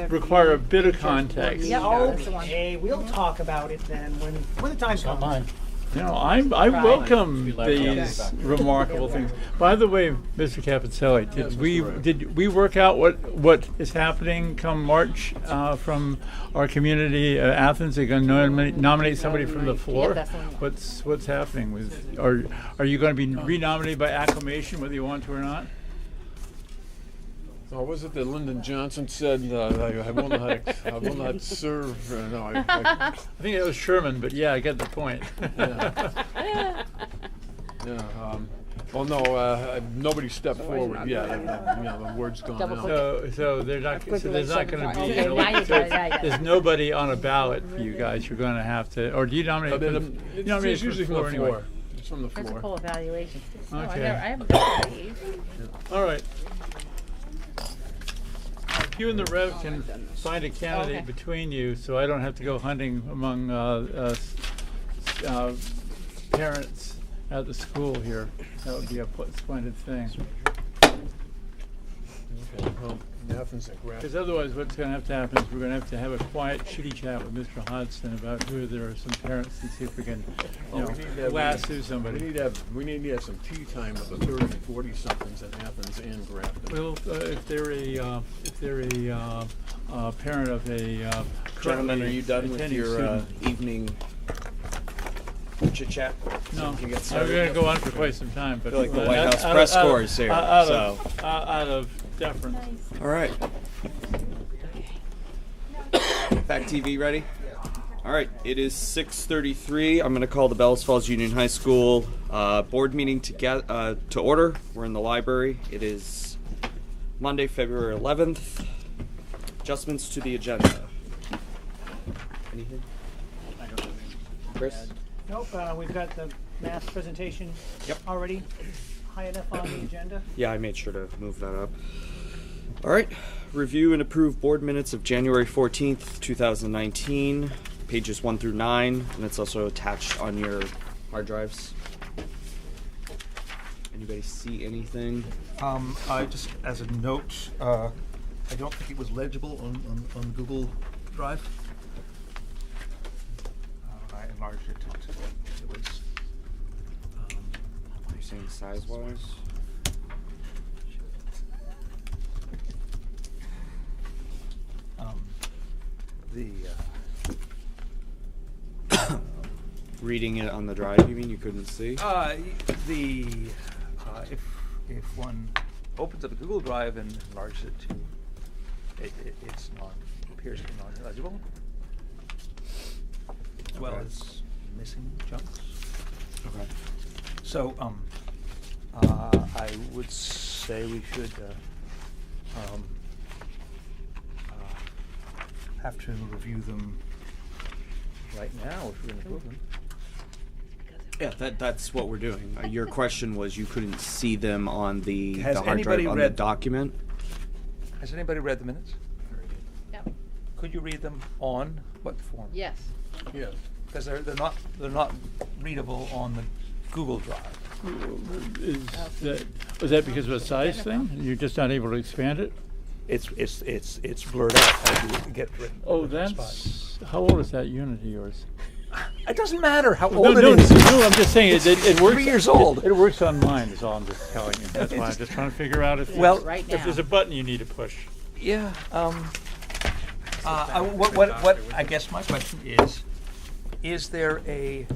require a bit of context. Yeah, okay, we'll talk about it then when the time comes. You know, I welcome these remarkable things. By the way, Mr. Capicelli, did we work out what is happening come March from our community, Athens? They're going to nominate somebody from the floor. Yeah, that's What's happening with? Are you going to be renominated by acclamation, whether you want to or not? Or was it that Lyndon Johnson said, I will not serve? I think it was Sherman, but yeah, I get the point. Well, no, nobody stepped forward yet. The word's gone out. So there's not going to be. There's nobody on a ballot for you guys. You're going to have to, or do you nominate? It's usually from the floor. Anyway. It's from the floor. Physical evaluation. Okay. I haven't done these. All right. You and the Rev can find a candidate between you, so I don't have to go hunting among parents at the school here. That would be a splendid thing. Okay. Well, because otherwise, what's going to happen is we're going to have a quiet, chitty chat with Mr. Hodgson about who there are some parents and see if we can, lasso somebody. We need to have some tea time with the 30 and 40 somethings in Athens and Grafton. Well, if they're a parent of a gentlemen, are you done with your evening chit chat? No, we're going to go on for quite some time. But I feel like the White House press corps is here. Out of deference. All right. Back TV ready? All right. It is 6:33. I'm going to call the Bells Falls Union High School board meeting to order. We're in the library. It is Monday, February 11th. Adjustments to the agenda. Anything? I don't know. Chris? Nope. We've got the math presentation already high enough on the agenda. Yeah, I made sure to move that up. All right. Review and approve board minutes of January 14th, 2019, pages 1 through 9, and it's also attached on your hard drives. Anybody see anything? I just, as a note, I don't think it was legible on Google Drive. I enlarged it to it was. Are you saying size-wise? Reading it on the drive, you mean you couldn't see? If one opens up a Google Drive and enlarges it to, it's appears to be non-legible, as well as missing chunks. Okay. So, I would say we should have to review them right now if we're going to approve them. Yeah, that's what we're doing. Your question was you couldn't see them on the Has hard drive on the document. Has anybody read the minutes? Yep. Could you read them on what form? Yes. Yes. Because they're not readable on the Google Drive. Was that because of a size thing? You're just not able to expand it? It's blurred out as you get written. Oh, that's how old is that unit of yours? It doesn't matter how old it is. No, I'm just saying it works. 3 years old. It works on mine. Is all I'm just telling you. That's why I'm just trying to figure out if there's a button you need to push. Yeah. What I guess my question is there a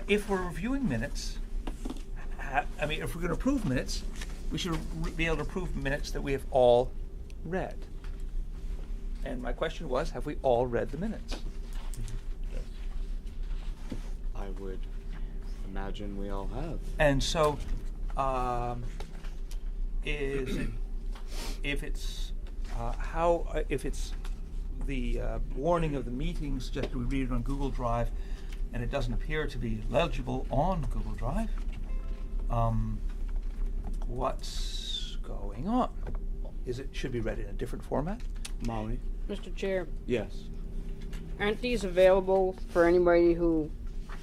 if we're reviewing minutes, if we're going to approve minutes, we should be able to approve minutes that we have all read. And my question was, have we all read the minutes? Yes. I would imagine we all have. And so, if it's the warning of the meeting suggested we read it on Google Drive, and it doesn't appear to be legible on Google Drive, what's going on? Should be read in a different format? Molly? Mr. Chair, Yes. aren't these available for anybody who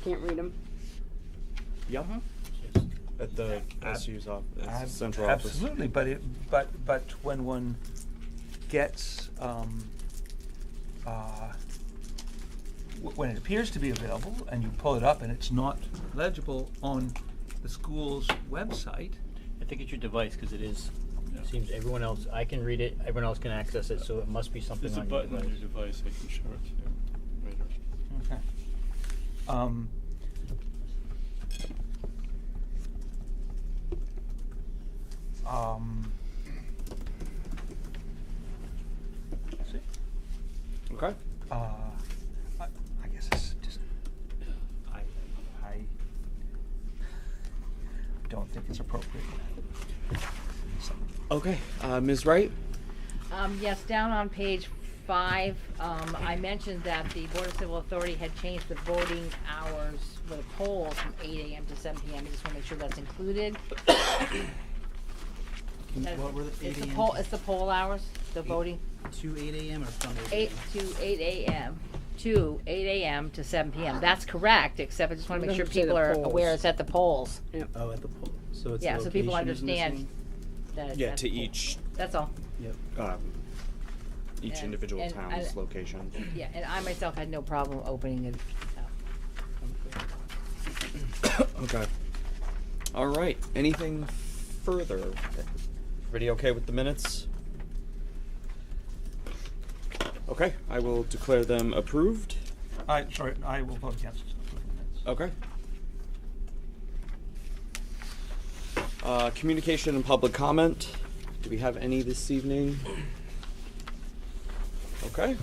can't read them? Yeah. At the SU's office, central Absolutely, office. but when one gets, when it appears to be available and you pull it up and it's not legible on the school's website, I think it's your device because it is. It seems everyone else. I can read it. Everyone else can access it. So it must be something There's a on your button on your device I can show it to you later. okay. See? Okay. I guess it's just, I don't think it's appropriate. Okay. Ms. Wright? Yes, down on page 5, I mentioned that the Board of Civil Authority had changed the voting hours for the polls from 8 a.m. to 7 p.m. I just want to make sure that's included. What were the 8 It's the a.m. poll, it's the poll hours, the voting, to 8 a.m. or from 8 8 to 8 a.m. to 8 a.m. to 7 p.m. That's correct, except I just want to make sure Doesn't say the people are polls. aware it's at the polls. Oh, at the poll. So it's Yeah, so people location is understand missing? that it's Yeah, at to the poll. each That's all. Yep. each And- individual and town's I- location. Yeah, and I myself had no problem opening it up. Okay. All right. Anything further? Everybody okay with the minutes? Okay. I will declare them approved. I will vote against approving minutes. Okay. Communication and public comment. Do we have any this evening? Okay.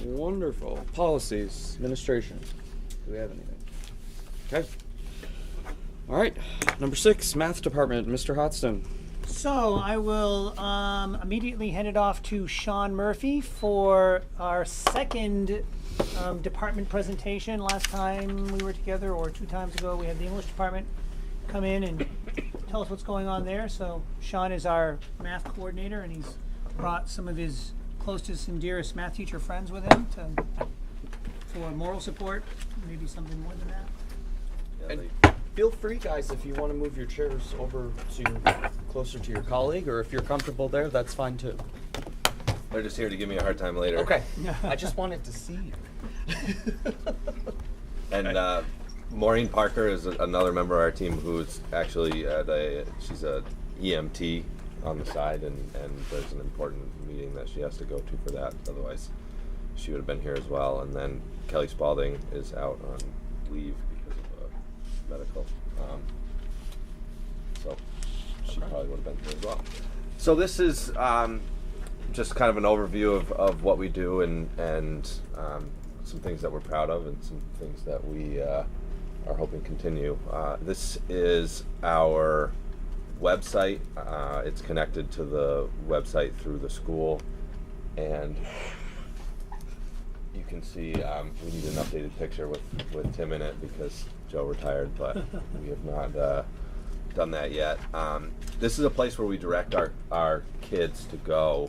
Wonderful. Policies, administration. Do we have anything? Okay. All right. Number 6, math department, Mr. Hotston. So I will immediately hand it off to Sean Murphy for our second department presentation. Last time we were together, or 2 times ago, we had the English department come in and tell us what's going on there. So Sean is our math coordinator, and he's brought some of his closest and dearest math teacher friends with him for moral support, maybe something more than that. And feel free, guys, if you want to move your chairs over to closer to your colleague, or if you're comfortable there, that's fine too. They're just here to give me a hard time later. Okay. I just wanted to see you. And Maureen Parker is another member of our team who's actually she's a EMT on the side, and there's an important meeting that she has to go to for that. Otherwise, she would have been here as well. And then Kelly Spalding is out on leave because of medical. So she probably would have been here as well. So this is just kind of an overview of what we do, and some things that we're proud of, and some things that we are hoping continue. This is our website. It's connected to the website through the school, and you can see we need an updated picture with Tim in it because Joe retired, but we have not done that yet. This is a place where we direct our kids to go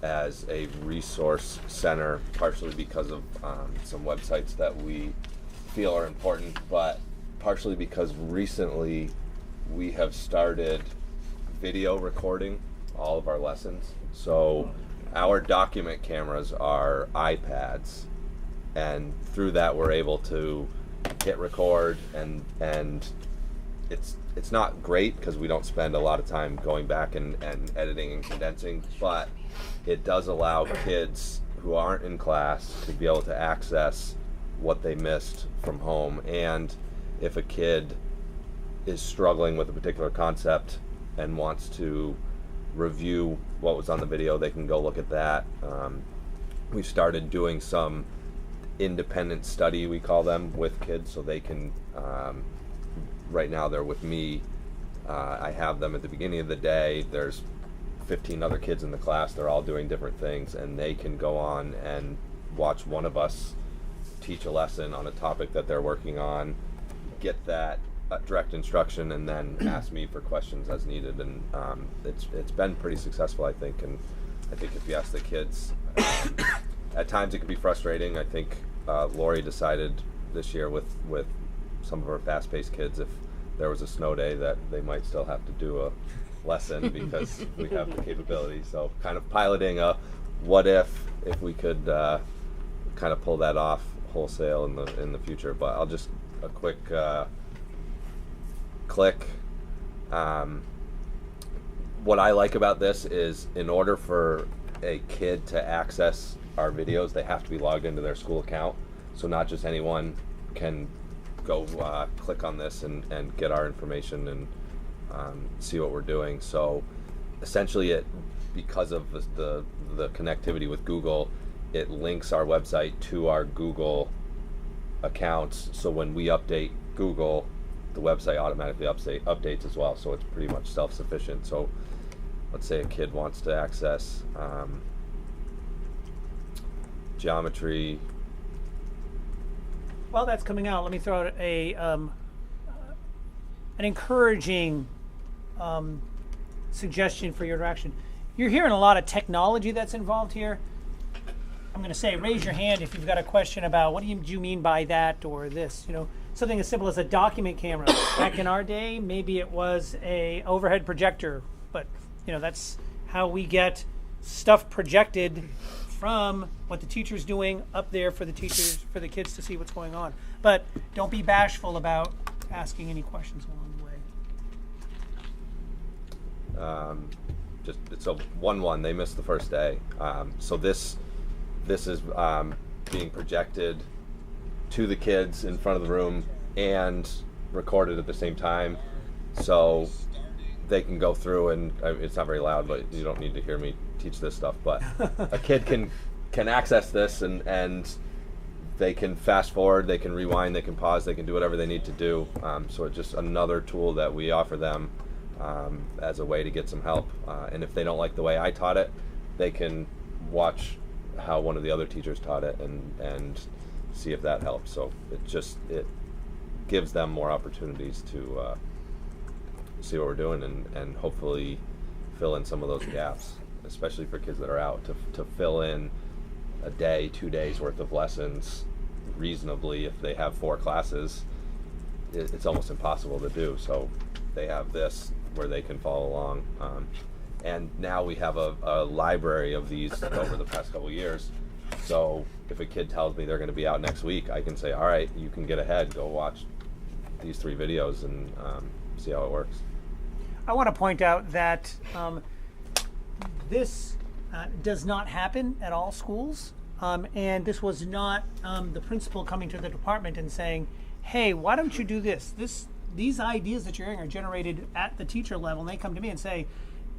as a resource center, partially because of some websites that we feel are important, but partially because recently we have started video recording all of our lessons. So our document cameras are iPads, and through that we're able to hit record, and it's not great because we don't spend a lot of time going back and editing and condensing, but it does allow kids who aren't in class to be able to access what they missed from home. And if a kid is struggling with a particular concept and wants to review what was on the video, they can go look at that. We've started doing some independent study, we call them, with kids, so they can, right now they're with me. I have them at the beginning of the day. There's 15 other kids in the class. They're all doing different things, and they can go on and watch one of us teach a lesson on a topic that they're working on, get that direct instruction, and then ask me for questions as needed. And it's been pretty successful, I think. And I think if you ask the kids, at times it can be frustrating. I think Lori decided this year with some of our fast-paced kids, if there was a snow day, that they might still have to do lesson because we have the capability. So kind of piloting a what if we could kind of pull that off wholesale in the future. But I'll just a quick click. What I like about this is in order for a kid to access our videos, they have to be logged into their school account. So not just anyone can go click on this and get our information and see what we're doing. So essentially because of the connectivity with Google, it links our website to our Google accounts. So when we update Google, the website automatically updates as well. So it's pretty much self-sufficient. So let's say a kid wants to access geometry. While that's coming out, let me throw out an encouraging suggestion for your interaction. You're hearing a lot of technology that's involved here. I'm going to say, raise your hand if you've got a question about what do you mean by that or this. You know, something as simple as a document camera. Back in our day, maybe it was a overhead projector, but you know that's how we get stuff projected from what the teacher's doing up there for the teachers, for the kids to see what's going on. But don't be bashful about asking any questions along the way. Just it's a 1-1. They missed the first day. So this is being projected to the kids in front of the room and recorded at the same time. So they can go through and it's not very loud, but you don't need to hear me teach this stuff. But a kid can access this and they can fast forward, they can rewind, they can pause, they can do whatever they need to do. So it's just another tool that we offer them as a way to get some help. And if they don't like the way I taught it, they can watch how one of the other teachers taught it and see if that helps. So it gives them more opportunities to see what we're doing and hopefully fill in some of those gaps, especially for kids that are out, to fill in a day, 2 days worth of lessons reasonably. If they have 4 classes, it's almost impossible to do. So they have this where they can follow along. And now we have a library of these over the past couple of years. So if a kid tells me they're going to be out next week, I can say, all right, you can get ahead, go watch these 3 videos and see how it works. I want to point out that this does not happen at all schools. And this was not the principal coming to the department and saying, hey, why don't you do this? These ideas that you're hearing are generated at the teacher level. And they come to me and say,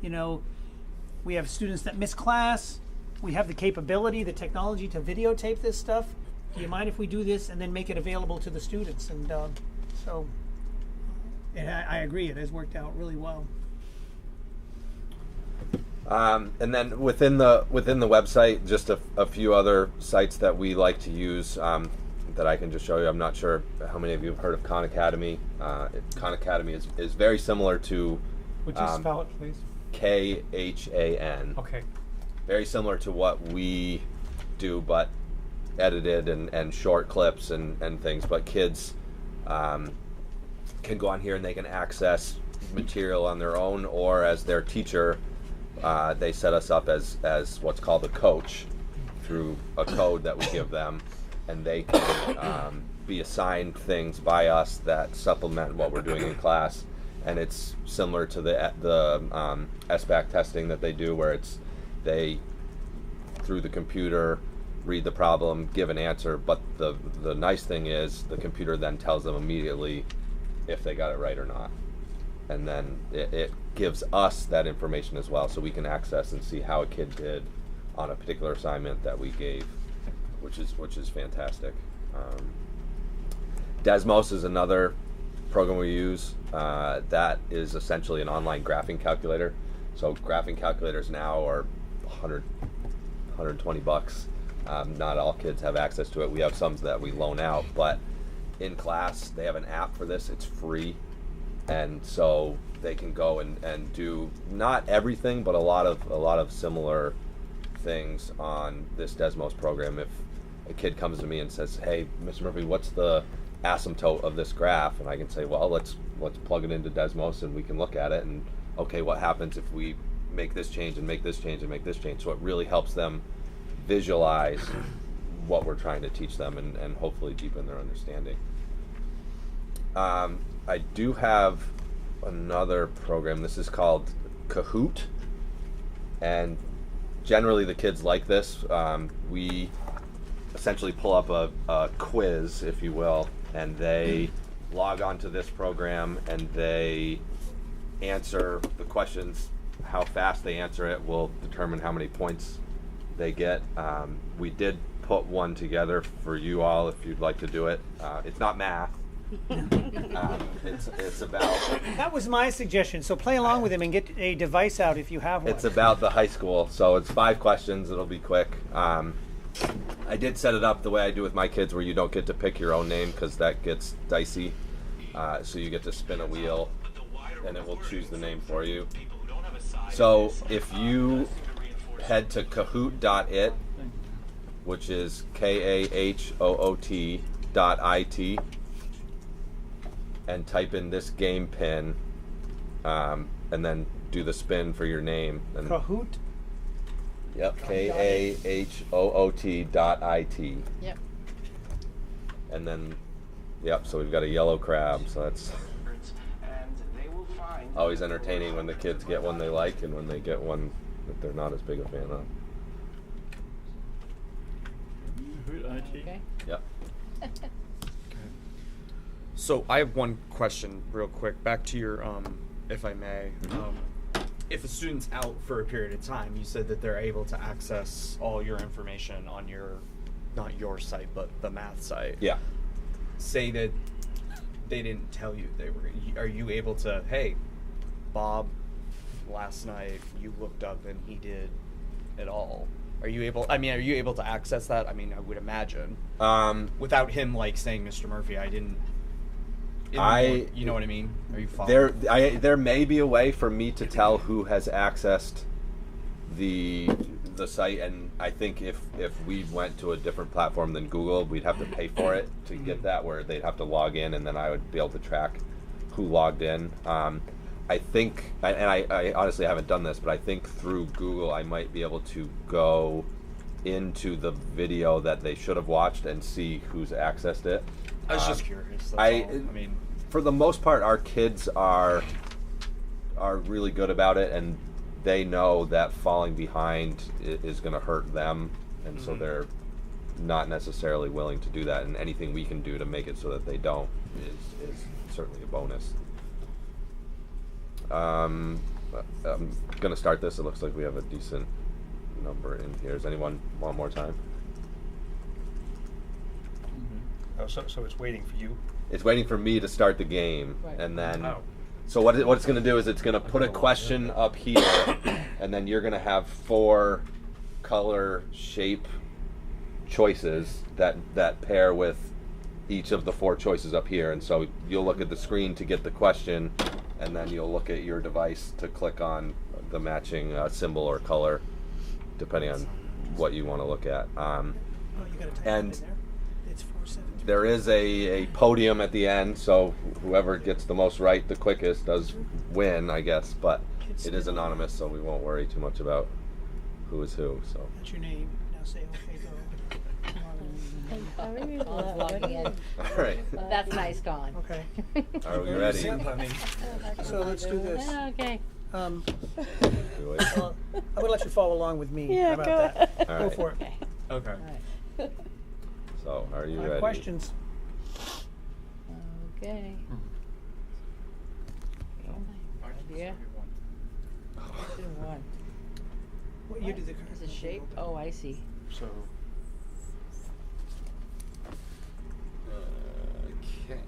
you know, we have students that miss class. We have the capability, the technology to videotape this stuff. Do you mind if we do this and then make it available to the students? And so I agree, it has worked out really well. And then within the website, just a few other sites that we like to use that I can just show you. I'm not sure how many of you have heard of Khan Academy. Khan Academy is very similar to Would you spell it, please? KHAN. Okay. Very similar to what we do, but edited and short clips and things. But kids can go on here and they can access material on their own, or as their teacher, they set us up as what's called a coach through a code that we give them, and they can be assigned things by us that supplement what we're doing in class. And it's similar to the SBAC testing that they do, where they through the computer read the problem, give an answer, but the nice thing is the computer then tells them immediately if they got it right or not, and then it gives us that information as well, so we can access and see how a kid did on a particular assignment that we gave, which is fantastic. Desmos is another program we use that is essentially an online graphing calculator. So graphing calculators now are $120. Not all kids have access to it. We have some that we loan out, but in class they have an app for this. It's free, and so they can go and do not everything, but a lot of similar things on this Desmos program. If a kid comes to me and says, "Hey, Mr. Murphy, what's the asymptote of this graph?" and I can say, "Well, let's plug it into Desmos and we can look at it and okay, what happens if we make this change and make this change and make this change? So it really helps them visualize what we're trying to teach them and hopefully deepen their understanding. I do have another program. This is called Kahoot, and generally the kids like this. We essentially pull up a quiz, if you will, and they log onto this program and they answer the questions. How fast they answer it will determine how many points they get. We did put one together for you all if you'd like to do it. It's not math. It's about. That was my suggestion. So play along with him and get a device out if you have one. It's about the high school, so it's 5 questions. It'll be quick. I did set it up the way I do with my kids, where you don't get to pick your own name because that gets dicey. So you get to spin a wheel, and it will choose the name for you. So if you head to Kahoot.it, which is KAHOOT.IT, and type in this game pin, and then do the spin for your name. And Kahoot. Yep, KAHOOT.IT. Yep. And then, yep, so we've got a yellow crab, so that's always entertaining when the kids get one they like and when they get one that they're not as big a fan of. Okay. Yep. So I have one question real quick. Back to your, if I may. If a student's out for a period of time, you said that they're able to access all your information on your, not your site, but the math site. Yeah. Say that they didn't tell you they were, are you able to, hey, Bob, last night you looked up and he did it all. Are you able to access that? I mean, I would imagine. Without him like saying, Mr. Murphy, I didn't. You know what I mean? Are you following? There may be a way for me to tell who has accessed the site, and I think if we went to a different platform than Google, we'd have to pay for it to get that, where they'd have to log in, and then I would be able to track who logged in. I think, and I honestly haven't done this, but I think through Google I might be able to go into the video that they should have watched and see who's accessed it. I was just curious. That's all. I mean, for the most part, our kids are really good about it, and they know that falling behind is going to hurt them, and so they're not necessarily willing to do that. And anything we can do to make it so that they don't is certainly a bonus. I'm going to start this. It looks like we have a decent number in here. Does anyone want more time? Oh, so it's waiting for you? It's waiting for me to start the game, Right. and then. So what it's going to do is it's going to put a question up here, and then you're going to have 4 color shape choices that pair with each of the 4 choices up here. And so you'll look at the screen to get the question, and then you'll look at your device to click on the matching symbol or color, depending on what you want to look at. You gotta type and it in there. It's 472. there is a podium at the end, so whoever gets the most right the quickest does win, I guess. But it is anonymous, so we won't worry too much about who is who. So That's your name. Now say okay, go. Dawn's logging in. all right, That's nice, Dawn. Okay. are we ready? So let's do this. Okay. I'm Do it. gonna let you follow along with me. Yeah, How about go that? All Go right. for it. Okay. okay. All right. So are you 5 ready? questions. Okay. Yeah. One. What year did the Is it shape? Oh, I see. So, Okay.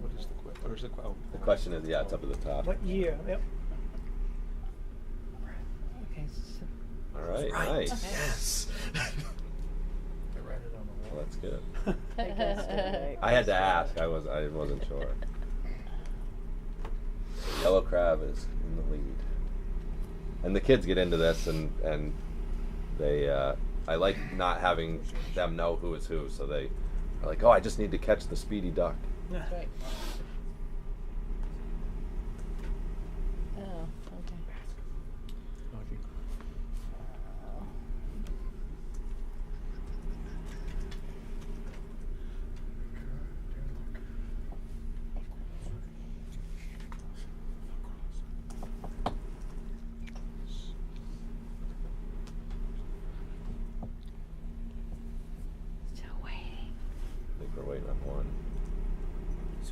what is the where's the oh, The question is, it's up at the top. What year? Yep. Okay. So, All right, nice. Yes. Well, that's good. I guessed it right. I had to ask. I wasn't sure. Yellow crab is in the lead, and the kids get into this, and they. I like not having them know who is who, so they are like, "Oh, I just need to catch the speedy duck." Right.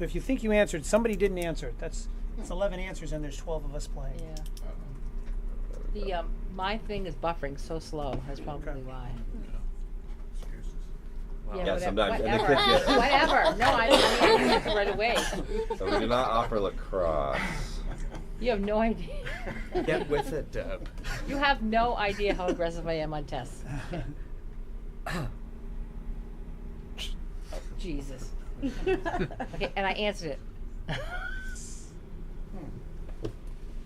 So if you think you answered, somebody didn't answer. It's 11 answers and there's 12 of us playing. Yeah. My thing is buffering so slow. That's probably why. Yeah, sometimes. And the Whatever. kids get, Whatever. No, I mean, answer right away. so we do not offer lacrosse. You have no idea. Get with it, Deb. You have no idea how aggressive I am on tests. Okay. Oh, Jesus. Okay, and I answered it.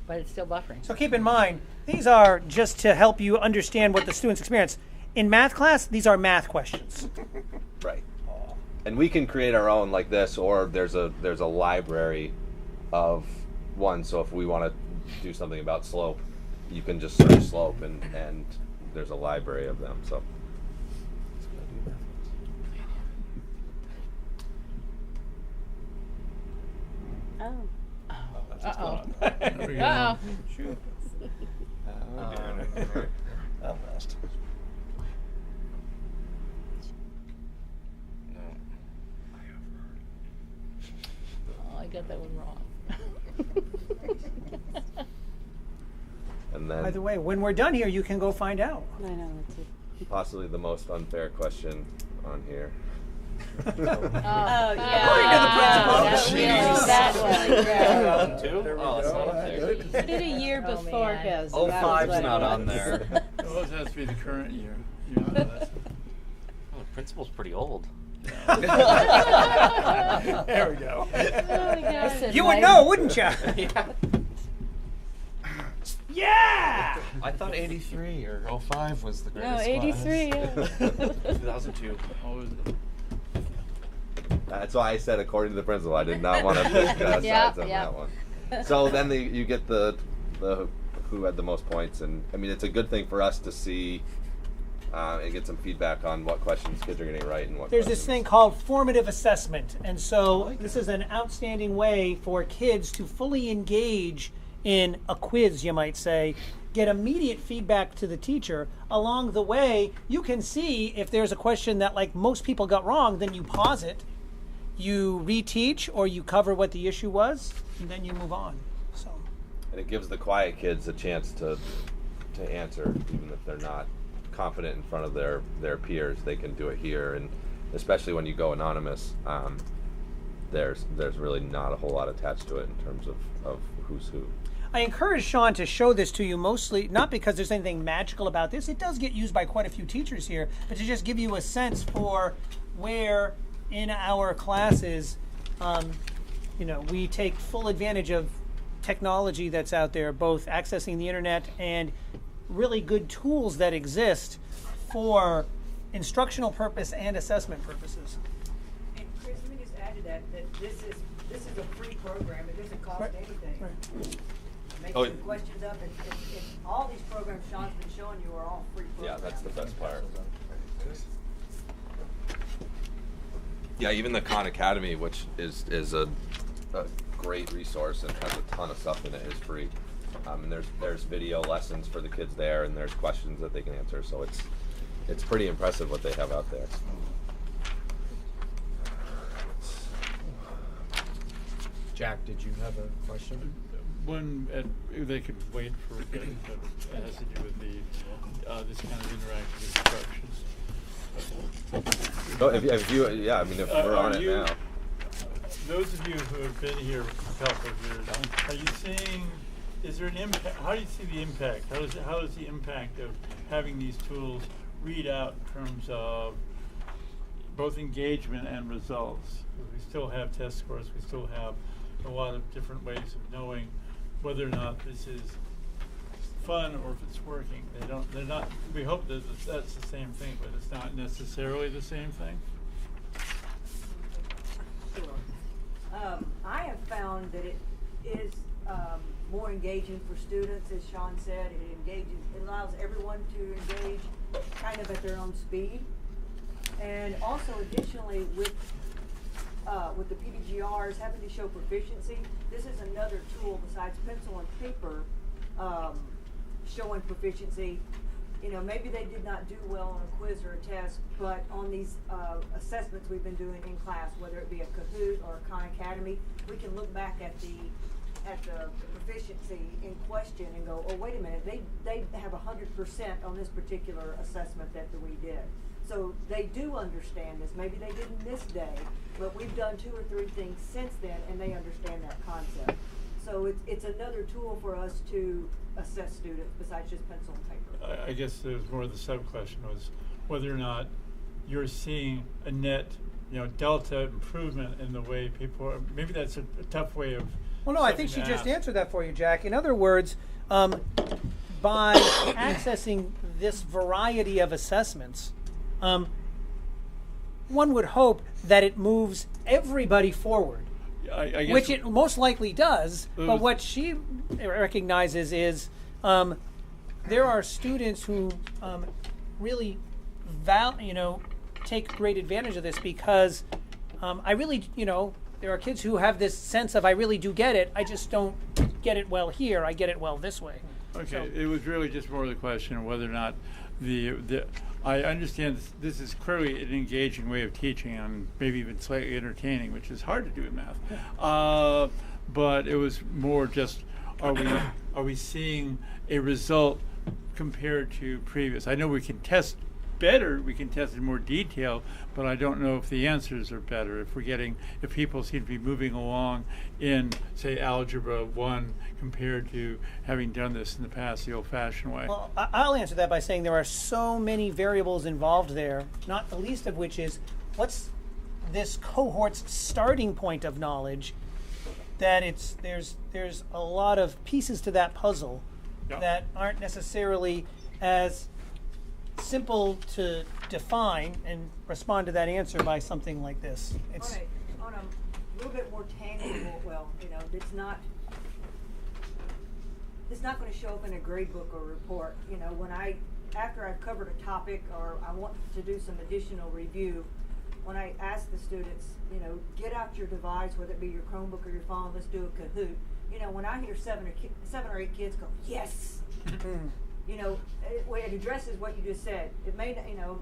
But it's still buffering. So keep in mind, these are just to help you understand what the students experience. In math class, these are math questions. Right. And we can create our own like this, or there's a library of one. So if we want to do something about slope, you can just search slope, and there's a library of them. So. Uh-oh. There we go. Uh-oh. Shoot. I'm lost. Oh, I got that one wrong. And By the then way, when we're done here, you can go find out. I know, that's it. possibly the most unfair question on here. Oh, yeah. That one. Yeah. Two? Oh, it's not up there. Put it a year Oh, before man. his. Oh, That was five's what it not was. on there. It always has to be the current year. You know, that's Oh, the principal's pretty old. There we go. Oh my God. You would know, wouldn't you? Yeah! I thought 83 or 05 was the No, greatest. 83. Yeah. 2002. always. That's why I said, according to the principal, I did not want to pick Yeah, sides on yeah. that one. So then you get the who had the most points, and I mean it's a good thing for us to see and get some feedback on what questions kids are getting right and what. There's this questions- thing called formative assessment, and so this is an outstanding way for kids to fully engage in a quiz, you might say, get immediate feedback to the teacher. Along the way, you can see if there's a question that like most people got wrong, then you pause it, you reteach, or you cover what the issue was, and then you move on. So. And it gives the quiet kids a chance to answer, even if they're not confident in front of their peers. They can do it here, and especially when you go anonymous, there's really not a whole lot attached to it in terms of who's who. I encourage Sean to show this to you, mostly not because there's anything magical about this. It does get used by quite a few teachers here, but to just give you a sense for where in our classes, we take full advantage of technology that's out there, both accessing the internet and really good tools that exist for instructional purpose and assessment purposes. And Chris, let me just add to that this is a free program. It doesn't cost anything. Right. Make Oh, some questions up, and all these programs Sean's been showing you are all free Yeah, programs. that's the best part. Yeah, even the Khan Academy, which is a great resource and has a ton of stuff in it, is free. And there's video lessons for the kids there, and there's questions that they can answer. So it's pretty impressive what they have out there. Jack, did you have a question? One, they could wait for a bit, but it has to do with this kind of interactive instructions. So if we're on it now. Those of you who have been here for a couple of years, are you seeing? Is there an impact? How do you see the impact? How does the impact of having these tools read out in terms of both engagement and results? We still have test scores. We still have a lot of different ways of knowing whether or not this is fun or if it's working. They're not. We hope that that's the same thing, but it's not necessarily the same thing. Sure. I have found that it is more engaging for students, as Sean said. It allows everyone to engage kind of at their own speed. And also additionally with the PDGRs having to show proficiency, this is another tool besides pencil and paper showing proficiency. you know, maybe they did not do well on a quiz or a test, but on these assessments we've been doing in class, whether it be a Kahoot or a Khan Academy, we can look back at the proficiency in question and go, oh, wait a minute, they have 100% on this particular assessment that we did. So they do understand this. Maybe they didn't this day, but we've done 2 or 3 things since then, and they understand that concept. So it's another tool for us to assess students besides just pencil and paper. I guess there's more of the sub-question was whether or not you're seeing a net, delta improvement in the way people are. Maybe that's a tough way of. Well, no, I think she just answered that for you, Jack. In other words, by accessing this variety of assessments, one would hope that it moves everybody forward. I guess which it most likely does, but what she recognizes is there are students who really take great advantage of this because I really, there are kids who have this sense of I really do get it, I just don't get it well here, I get it well this way. Okay, So, it was really just more of the question of whether or not I understand this is clearly an engaging way of teaching and maybe even slightly entertaining, which is hard to do in math. But it was more just, are we seeing a result compared to previous? I know we can test better, we can test in more detail, but I don't know if the answers are better. If people seem to be moving along in, say, Algebra 1 compared to having done this in the past the old-fashioned way. Well, I'll answer that by saying there are so many variables involved there, not the least of which is what's this cohort's starting point of knowledge, that there's a lot of pieces to that puzzle that aren't necessarily as simple to define and respond to that answer by something like this. It's on a little bit more tangible, it's not going to show up in a grade book or report. After I've covered a topic or I want to do some additional review, when I ask the students, get out your device, whether it be your Chromebook or your phone, let's do a Kahoot. When I hear 7 or 8 kids go, yes. It addresses what you just said. It may,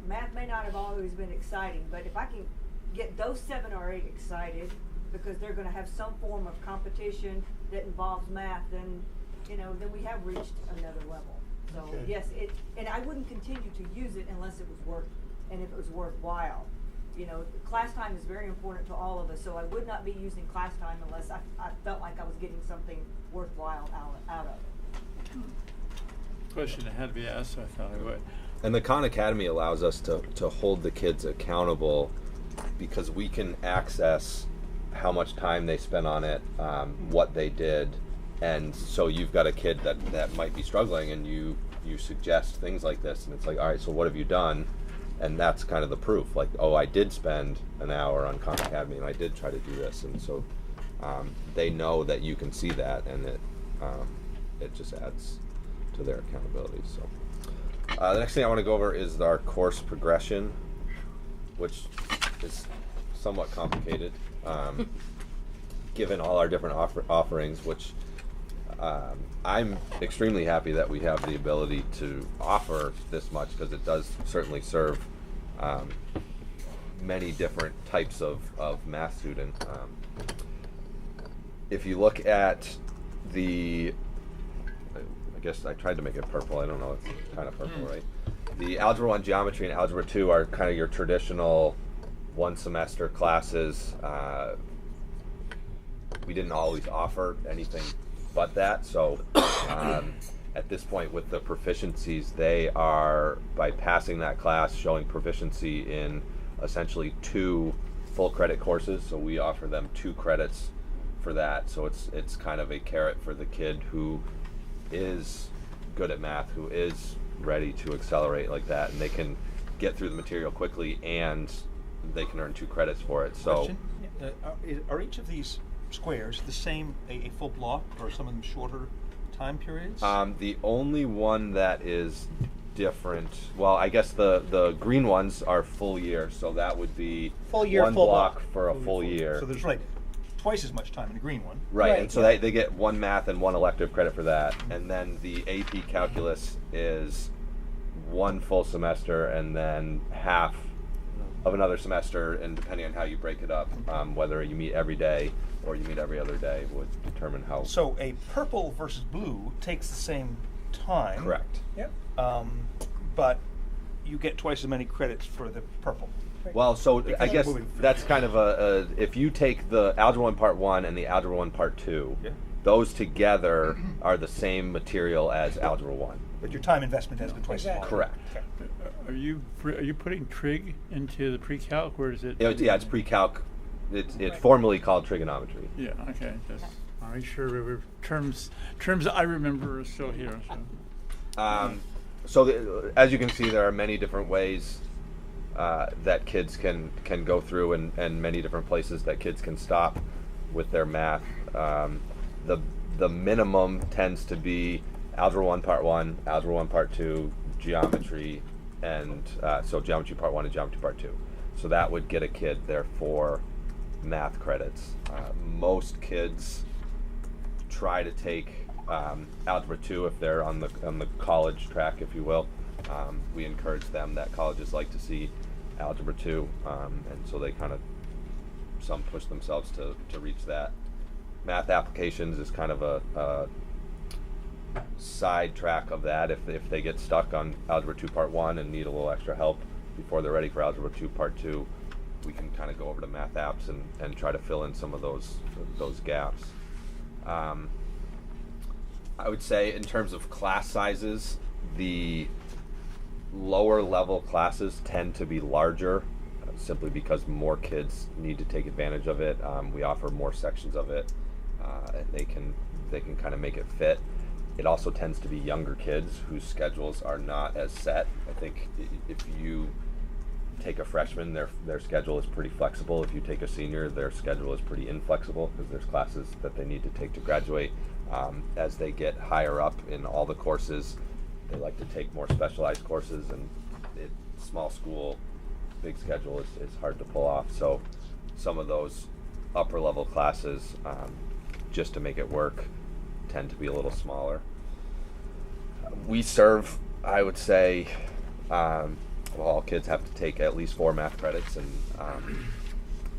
math may not have always been exciting, but if I can get those 7 or 8 excited because they're going to have some form of competition that involves math, then we have reached another level. So yes, and I wouldn't continue to use it unless it was if it was worthwhile. Class time is very important to all of us, so I would not be using class time unless I felt like I was getting something worthwhile out of it. Question that had to be asked, so I thought I would. And the Khan Academy allows us to hold the kids accountable because we can access how much time they spent on it, what they did, and so you've got a kid that might be struggling and you suggest things like this and it's like, all right, so what have you done? And that's kind of the proof, like, oh, I did spend an hour on Khan Academy and I did try to do this, and so they know that you can see that, and it just adds to their accountability. So the next thing I want to go over is our course progression, which is somewhat complicated given all our different offerings, which I'm extremely happy that we have the ability to offer this much because it does certainly serve many different types of math student. If you look at I guess I tried to make it purple. I don't know. It's kind of purple, right? The Algebra 1 Geometry and Algebra 2 are kind of your traditional one-semester classes. We didn't always offer anything but that. So at this point with the proficiencies, they are, by passing that class, showing proficiency in essentially 2 full credit courses. So we offer them 2 credits for that. So it's kind of a carrot for the kid who is good at math, who is ready to accelerate like that, and they can get through the material quickly and they can earn 2 credits for it. So are each of these squares the same, a full block, or some of them shorter time periods? The only one that is different, well, I guess the green ones are full year, so that would be full year, one full block for a full year. So there's twice as much time in the green one. Right, and so they get 1 math and 1 elective credit for that, and then the AP Calculus is one full semester and then half of another semester, and depending on how you break it up, whether you meet every day or you meet every other day would determine how. So a purple versus blue takes the same time. Correct. Yep. But you get twice as many credits for the purple. Well, so I guess moving that's kind of a if you take the Algebra 1 Part 1 and the Algebra 1 Part 2, those together are the same material as Algebra 1. But your time investment has been twice as long. Correct. Okay. Are you putting trig into the pre-calc, or is it? Yeah, it's pre-calc. It's formally called trigonometry. Yeah. Okay. Just make sure terms I remember are still here. So as you can see, there are many different ways that kids can go through, and many different places that kids can stop with their math. The minimum tends to be Algebra 1 Part 1, Algebra 1 Part 2, Geometry, and so Geometry Part 1 and Geometry Part 2. So that would get a kid their 4 math credits. Most kids try to take Algebra 2 if they're on the college track, if you will. We encourage them that colleges like to see Algebra 2, and so they kind of, some push themselves to reach that. Math applications is kind of a side track of that. If they get stuck on Algebra 2 Part 1 and need a little extra help before they're ready for Algebra 2 Part 2, we can kind of go over to math apps and try to fill in some of those gaps. I would say in terms of class sizes, the lower level classes tend to be larger simply because more kids need to take advantage of it. We offer more sections of it, and they can kind of make it fit. It also tends to be younger kids whose schedules are not as set. I think if you take a freshman, their schedule is pretty flexible. If you take a senior, their schedule is pretty inflexible because there's classes that they need to take to graduate. As they get higher up in all the courses, they like to take more specialized courses, and small school, big schedule is hard to pull off. So some of those upper level classes, just to make it work, tend to be a little smaller. We serve, I would say, all kids have to take at least 4 math credits, and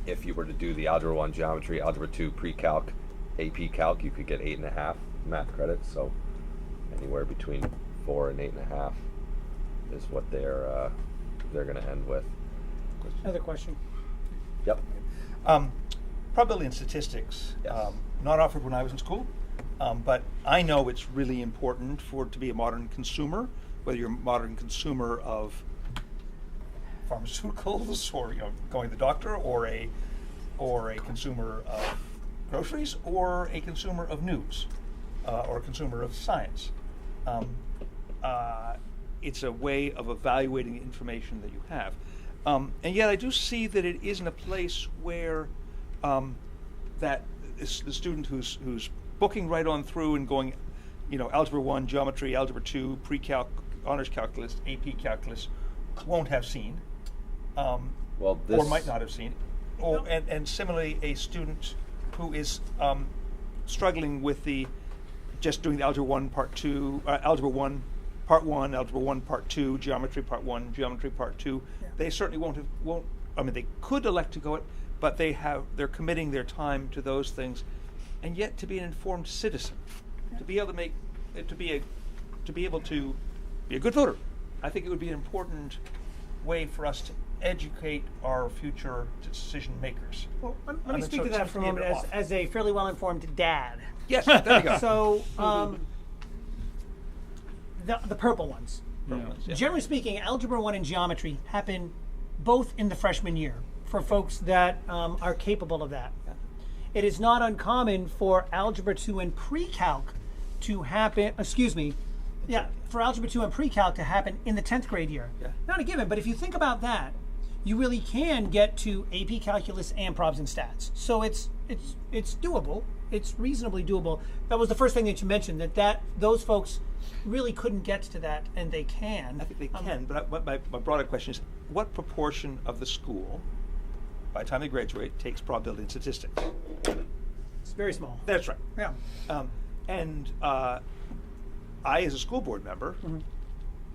if you were to do the Algebra 1 Geometry, Algebra 2 Pre-Calc, APCalc, you could get 8.5 math credits, so anywhere between 4 and 8.5 is what they're going to end with. Another question. Yep. Probability and statistics, Yes. not offered when I was in school, but I know it's really important to be a modern consumer, whether you're a modern consumer of pharmaceuticals or going to the doctor, or a consumer of groceries, or a consumer of news, or a consumer of science. It's a way of evaluating the information that you have. And yet I do see that it isn't a place where that is the student who's booking right on through and going, Algebra 1, Geometry, Algebra 2, Pre-Calc, Honors Calculus, AP Calculus, won't have seen, or might not have seen. And similarly, a student who is struggling with just doing the Algebra 1 Part 2, Algebra 1 Part 1, Algebra 1 Part 2, Geometry Part 1, Geometry Part 2, they certainly won't. I mean, they could elect to go it, but they're committing their time to those things, and yet to be an informed citizen, to be able to be a good voter. I think it would be an important way for us to educate our future decision makers. Well, let me speak to that for a moment as a fairly well-informed dad. Yes, there you go. So, the purple ones. Yeah. Generally speaking, Algebra 1 and Geometry happen both in the freshman year for folks that are capable of that. Yeah. It is not uncommon for Algebra 2 and Pre-Calc to happen, for Algebra 2 and Pre-Calc to happen in the 10th grade year. Yeah. Not a given, but if you think about that, you really can get to AP Calculus and Probs and Stats. So it's doable. It's reasonably doable. That was the first thing that you mentioned, that those folks really couldn't get to that, and they can. I think they can, but my broader question is, what proportion of the school, by the time they graduate, takes probability and statistics? It's very small. That's right. Yeah. And I, as a school board member,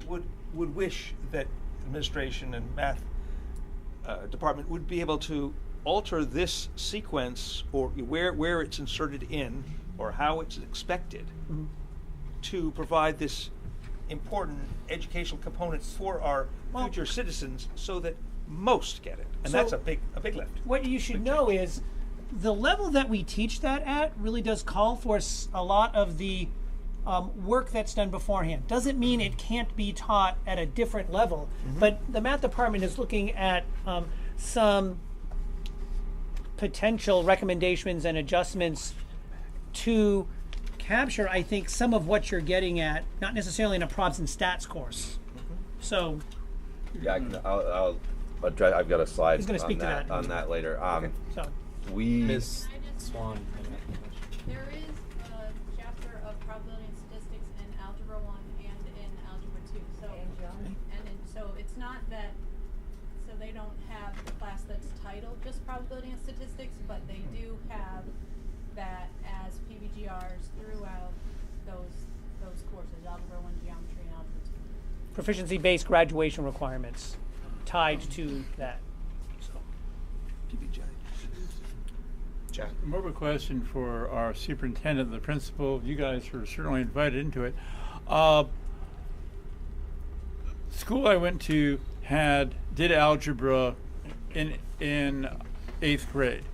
would wish that administration and math department would be able to alter this sequence or where it's inserted in or how it's expected to provide this important educational component for our future citizens so that most get it. And So- that's a big lift. What you should know is the level that we teach that at really does call for a lot of the work that's done beforehand. Doesn't mean it can't be taught at a different level, but the math department is looking at some potential recommendations and adjustments to capture, I think, some of what you're getting at, not necessarily in a probs and stats course. So Yeah, I'll address, I've got a slide He's gonna speak to that. on that later. so We Ms. Swan. There is a chapter of probability and statistics in Algebra 1 and in Algebra 2. So so it's not that they don't have a class that's titled just probability and statistics, but they do have that as PBGRs throughout those courses, Algebra 1 geometry and Algebra 2. proficiency-based graduation requirements tied to that. So. Jack. More of a question for our superintendent, the principal. You guys are certainly invited into it. School I went to did algebra in 8th grade,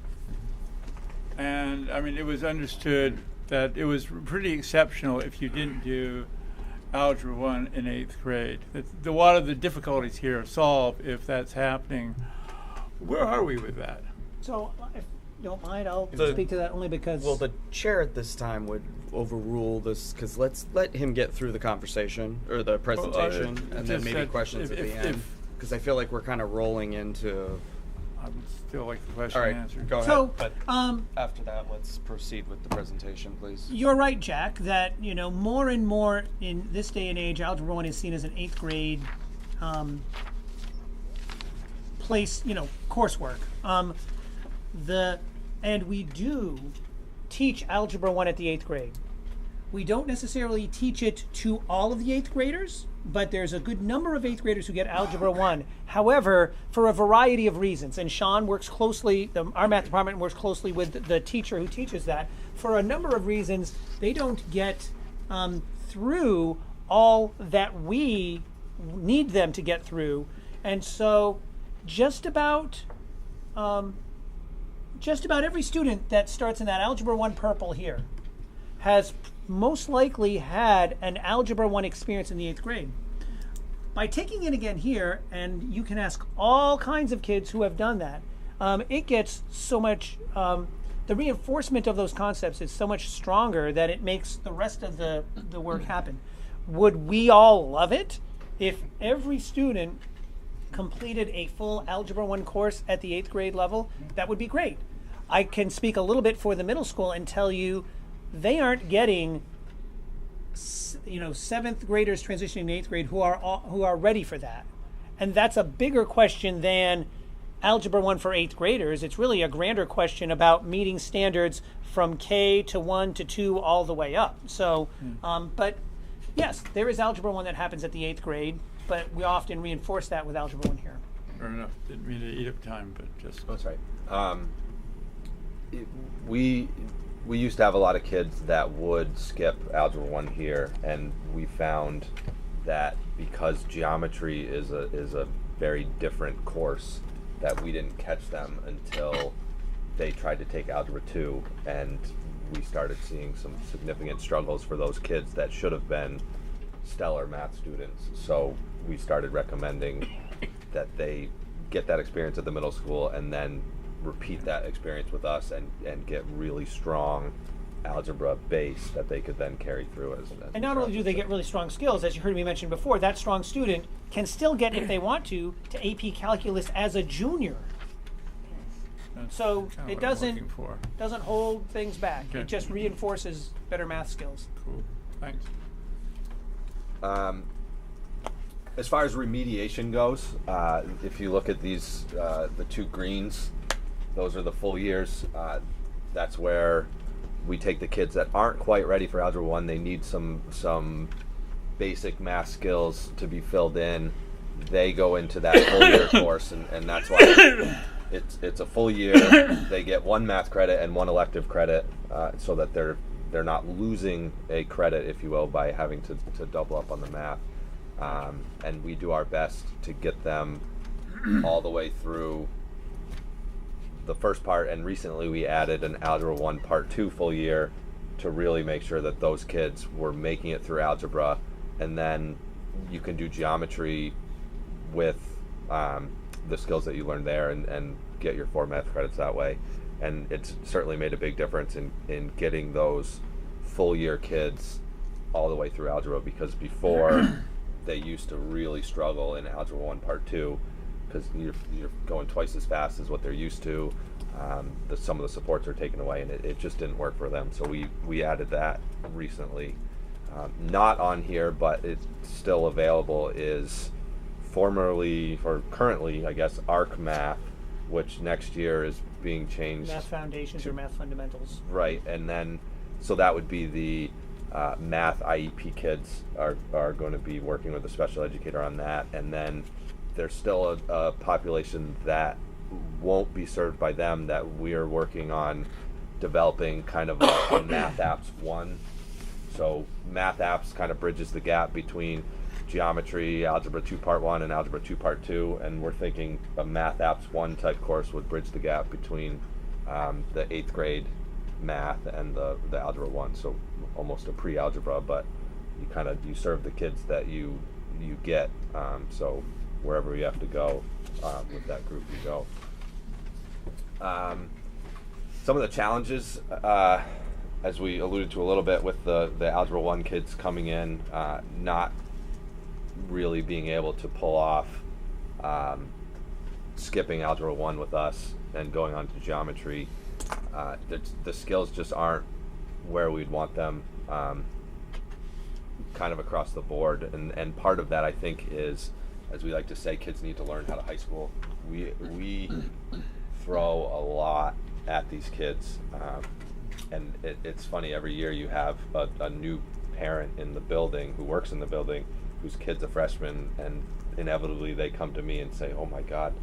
and I mean it was understood that it was pretty exceptional if you didn't do Algebra 1 in 8th grade. A lot of the difficulties here are solved if that's happening. Where are we with that? So, if you don't mind, I'll The- speak to that only because. Well, the chair at this time would overrule this because let's let him get through the conversation or the presentation, and then just maybe said questions at the end. Because I feel like we're kind of rolling into. I would still like the question All right, answered. go ahead. So, but after that, let's proceed with the presentation, please. You're right, Jack, that more and more in this day and age, Algebra 1 is seen as an 8th grade coursework. And we do teach Algebra 1 at the 8th grade. We don't necessarily teach it to all of the 8th graders, but there's a good number of 8th graders who get Algebra 1. However, for a variety of reasons, and Sean works closely, our math department works closely with the teacher who teaches that, for a number of reasons, they don't get through all that we need them to get through. And so just about every student that starts in that Algebra 1 purple here has most likely had an Algebra 1 experience in the 8th grade. By taking it again here, and you can ask all kinds of kids who have done that, it gets so much, the reinforcement of those concepts is so much stronger that it makes the rest of the work happen. Would we all love it if every student completed a full Algebra 1 course at the 8th grade level? That would be great. I can speak a little bit for the middle school and tell you they aren't getting 7th graders transitioning to 8th grade who are ready for that. And that's a bigger question than Algebra 1 for 8th graders. It's really a grander question about meeting standards from K to 1 to 2 all the way up. So, but yes, there is Algebra 1 that happens at the 8th grade, but we often reinforce that with Algebra 1 here. Fair enough. Didn't mean to eat up time, but just. That's right. We used to have a lot of kids that would skip Algebra 1 here, and we found that because geometry is a very different course, that we didn't catch them until they tried to take Algebra 2, and we started seeing some significant struggles for those kids that should have been stellar math students. So we started recommending that they get that experience at the middle school and then repeat that experience with us and get really strong algebra base that they could then carry through as and not only do they get really strong skills, as you heard me mention before, that strong student can still get, if they want to AP Calculus as a junior. That's So kinda it what I'm looking for. doesn't hold things back. Okay. It just reinforces better math skills. Cool. Thanks. As far as remediation goes, if you look at these, the two greens, those are the full years. That's where we take the kids that aren't quite ready for Algebra 1. They need some basic math skills to be filled in, they go into that full year course, and that's why it's a full year. They get 1 math credit and 1 elective credit, so that they're not losing a credit, if you will, by having to double up on the math. And we do our best to get them all the way through the first part, and recently we added an Algebra 1 Part 2 full year to really make sure that those kids were making it through algebra, and then you can do geometry with the skills that you learned there and get your 4 math credits that way. And it's certainly made a big difference in getting those full year kids all the way through algebra, because before they used to really struggle in Algebra 1 Part 2 because you're going twice as fast as what they're used to. Some of the supports are taken away, and it just didn't work for them. So we added that recently. Not on here, but it's still available, is formerly, or currently, I guess, ARC Math, which next year is being changed. Math Foundations or Math Fundamentals. Right, and then, so that would be the math IEP kids are going to be working with a special educator on that, and then there's still a population that won't be served by them that we're working on developing kind of a Math Apps 1. So Math Apps kind of bridges the gap between geometry, Algebra 2 Part 1 and Algebra 2 Part 2, and we're thinking a Math Apps 1 type course would bridge the gap between the 8th grade math and the Algebra 1, so almost a pre-algebra, but you serve the kids that you get, so wherever you have to go with that group, you go. Some of the challenges, as we alluded to a little bit with the Algebra 1 kids coming in, not really being able to pull off skipping Algebra 1 with us and going on to geometry. The skills just aren't where we'd want them, kind of across the board, and part of that, I think, is, as we like to say, kids need to learn how to high school. We throw a lot at these kids, and it's funny, every year you have a new parent in the building who works in the building whose kid's a freshman, and inevitably they come to me and say, oh my God,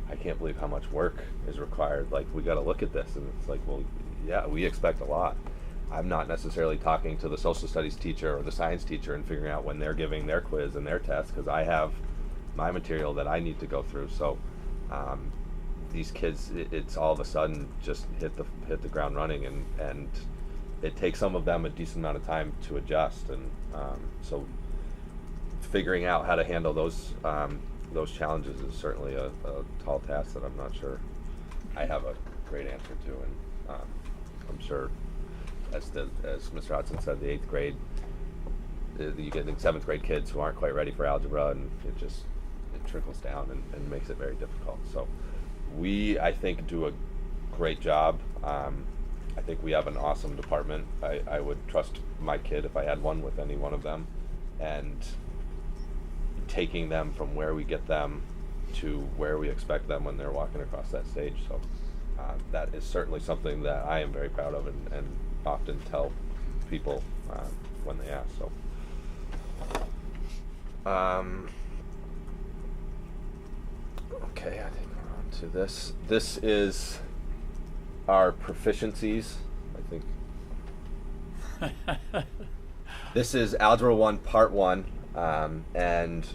I can't believe how much work is required. Like, we got to look at this. And it's like, well, yeah, we expect a lot. I'm not necessarily talking to the social studies teacher or the science teacher and figuring out when they're giving their quiz and their test, because I have my material that I need to go through. So these kids, it's all of a sudden just hit the ground running, and it takes some of them a decent amount of time to adjust. And so figuring out how to handle those challenges is certainly a tall task that I'm not sure I have a great answer to, and I'm sure, as Mr. Hodson said, the 8th grade, you get 7th grade kids who aren't quite ready for algebra, and it trickles down and makes it very difficult. So we, I think, do a great job. I think we have an awesome department. I would trust my kid, if I had one, with any one of them, and taking them from where we get them to where we expect them when they're walking across that stage. So that is certainly something that I am very proud of, and often tell people when they ask. So okay, I think we're on to this. This is our proficiencies, I think. This is Algebra 1 Part 1. And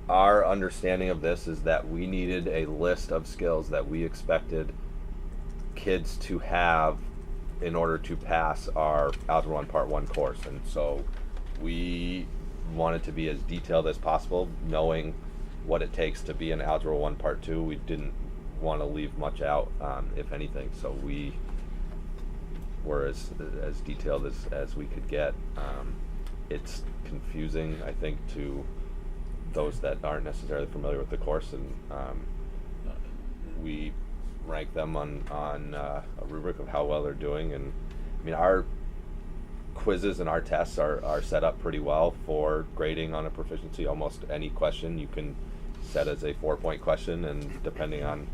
our understanding of this is that we needed a list of skills that we expected kids to have in order to pass our Algebra 1 Part 1 course. And so we wanted to be as detailed as possible, knowing what it takes to be an Algebra 1 Part 2. We didn't want to leave much out, if anything, so we were as detailed as we could get. It's confusing, I think, to those that aren't necessarily familiar with the course, and we rank them on a rubric of how well they're doing. And I mean, our quizzes and our tests are set up pretty well for grading on a proficiency. Almost any question you can set as a 4-point question, and depending on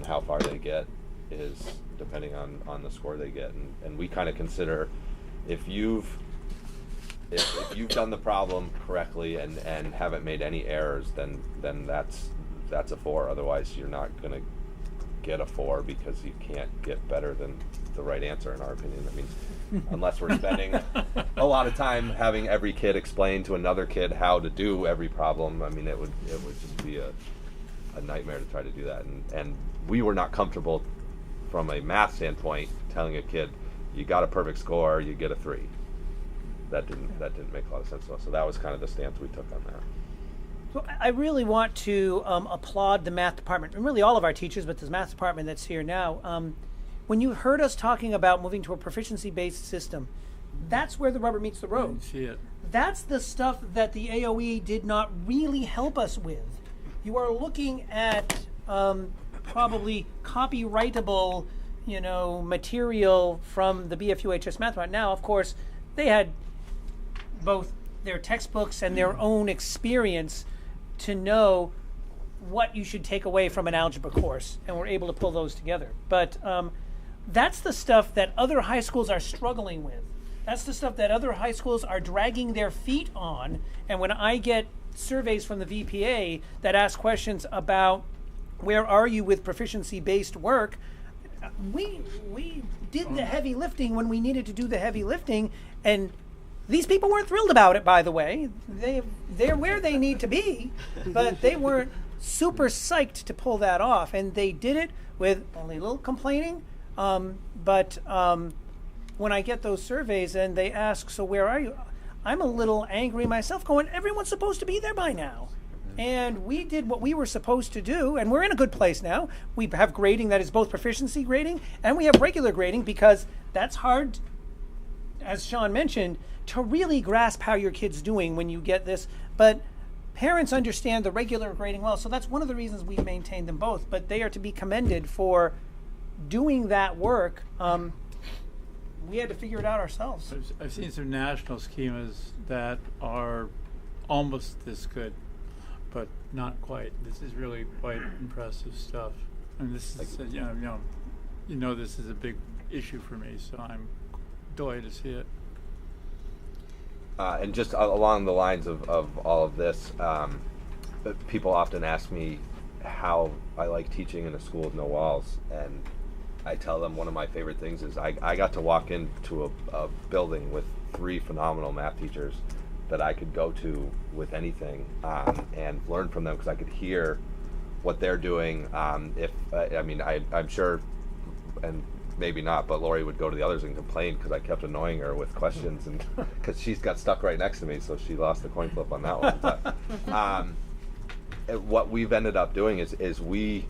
how far they get is depending on the score they get. And we kind of consider, if you've if you've done the problem correctly and haven't made any errors, then that's a 4. Otherwise, you're not going to get a 4 because you can't get better than the right answer, in our opinion. That means unless we're spending a lot of time having every kid explain to another kid how to do every problem, I mean, it would just be a nightmare to try to do that. And we were not comfortable from a math standpoint telling a kid, you got a perfect score, you get a 3. That didn't make a lot of sense to us. So that was kind of the stance we took on that. So I really want to applaud the math department, and really all of our teachers, but this math department that's here now. When you heard us talking about moving to a proficiency-based system, that's where the rubber meets the road. See it. That's the stuff that the AOE did not really help us with. You are looking at probably copyrightable, material from the BFUHS math department. Now, of course, they had both their textbooks and their own experience to know what you should take away from an algebra course, and we're able to pull those together. But that's the stuff that other high schools are struggling with. That's the stuff that other high schools are dragging their feet on. And when I get surveys from the VPA that ask questions about where are you with proficiency-based work, we did the heavy lifting when we needed to do the heavy lifting, and these people weren't thrilled about it, by the way. They're where they need to be, but they weren't super psyched to pull that off, and they did it with only a little complaining. But when I get those surveys and they ask, so where are you? I'm a little angry myself, going, everyone's supposed to be there by now. And we did what we were supposed to do, and we're in a good place now. We have grading that is both proficiency grading, and we have regular grading, because that's hard, as Sean mentioned, to really grasp how your kid's doing when you get this. But parents understand the regular grading well, so that's one of the reasons we maintain them both. But they are to be commended for doing that work. We had to figure it out ourselves. I've seen some national schemas that are almost this good, but not quite. This is really quite impressive stuff. And this is, this is a big issue for me, so I'm delighted to see it. And just along the lines of all of this, people often ask me how I like teaching in a school with no walls, and I tell them one of my favorite things is I got to walk into a building with 3 phenomenal math teachers that I could go to with anything and learn from them, because I could hear what they're doing. I'm sure, and maybe not, but Lori would go to the others and complain because I kept annoying her with questions, and because she's got stuck right next to me, so she lost the coin flip on that one. But what we've ended up doing is we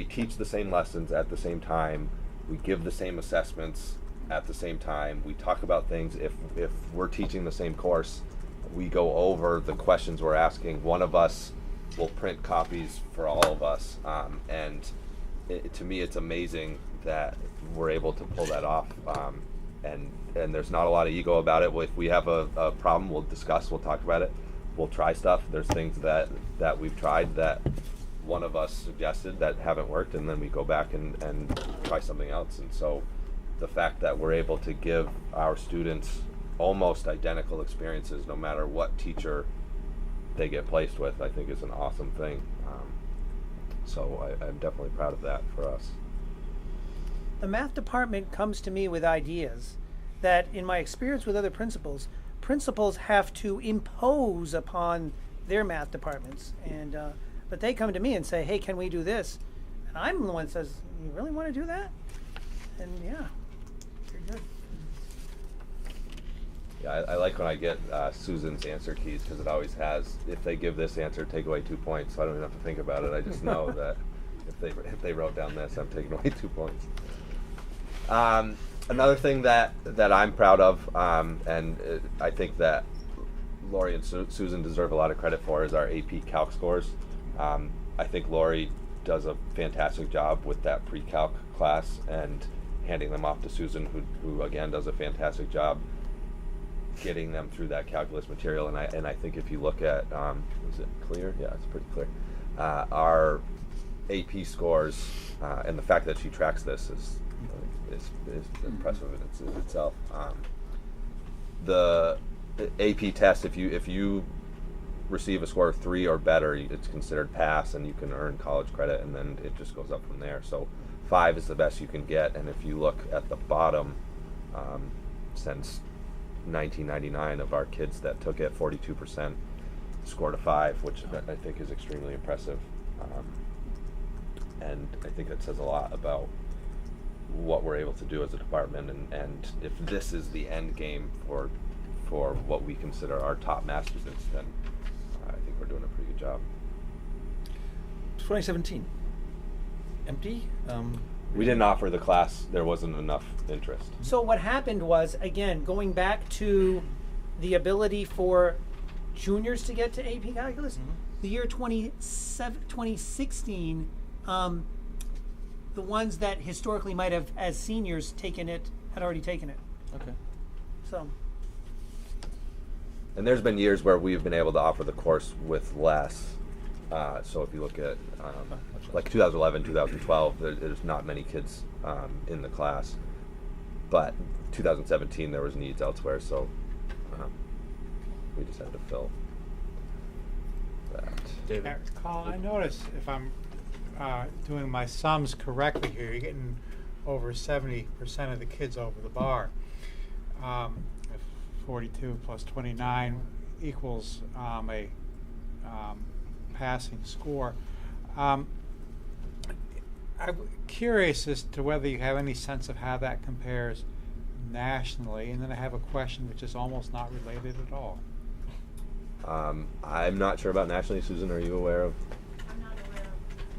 teach the same lessons at the same time. We give the same assessments at the same time. We talk about things. If we're teaching the same course, we go over the questions we're asking. One of us will print copies for all of us, and to me, it's amazing that we're able to pull that off. And there's not a lot of ego about it. If we have a problem, we'll discuss. We'll talk about it. We'll try stuff. There's things that we've tried that one of us suggested that haven't worked, and then we go back and try something else. And so the fact that we're able to give our students almost identical experiences no matter what teacher they get placed with, I think is an awesome thing. So I'm definitely proud of that for us. The math department comes to me with ideas that, in my experience with other principals have to impose upon their math departments. And but they come to me and say, hey, can we do this? And I'm the one that says, you really want to do that? And yeah, very good. Yeah, I like when I get Susan's answer keys, because it always has, if they give this answer, take away 2 points. So I don't even have to think about it. I just know that if they wrote down this, I'm taking away 2 points. Another thing that I'm proud of, and I think that Lori and Susan deserve a lot of credit for, is our APCalc scores. I think Lori does a fantastic job with that pre-calc class and handing them off to Susan, who again does a fantastic job getting them through that calculus material. And I think if you look at, is it clear? Yeah, it's pretty clear. Our AP scores and the fact that she tracks this is impressive in itself. The AP test, if you receive a score of 3 or better, it's considered pass, and you can earn college credit, and then it just goes up from there. So 5 is the best you can get, and if you look at the bottom, since 1999 of our kids that took it, 42% scored a 5, which I think is extremely impressive, and I think that says a lot about what we're able to do as a department, and if this is the end game for what we consider our top math students, then I think we're doing a pretty good job. 2017. Empty? We didn't offer the class. There wasn't enough interest. So what happened was, again, going back to the ability for juniors to get to AP Calculus, the year 2016, the ones that historically might have, as seniors, taken it, had already taken it. Okay. So. And there's been years where we've been able to offer the course with less. So if you look at like 2011, 2012, there's not many kids in the class. But 2017, there was needs elsewhere, so we just had to fill that. David. Colin, I notice if I'm doing my sums correctly here, you're getting over 70% of the kids over the bar. If 42 plus 29 equals a passing score. I'm curious as to whether you have any sense of how that compares nationally, and then I have a question which is almost not related at all. I'm not sure about nationally. Susan, are you aware of? I'm not aware of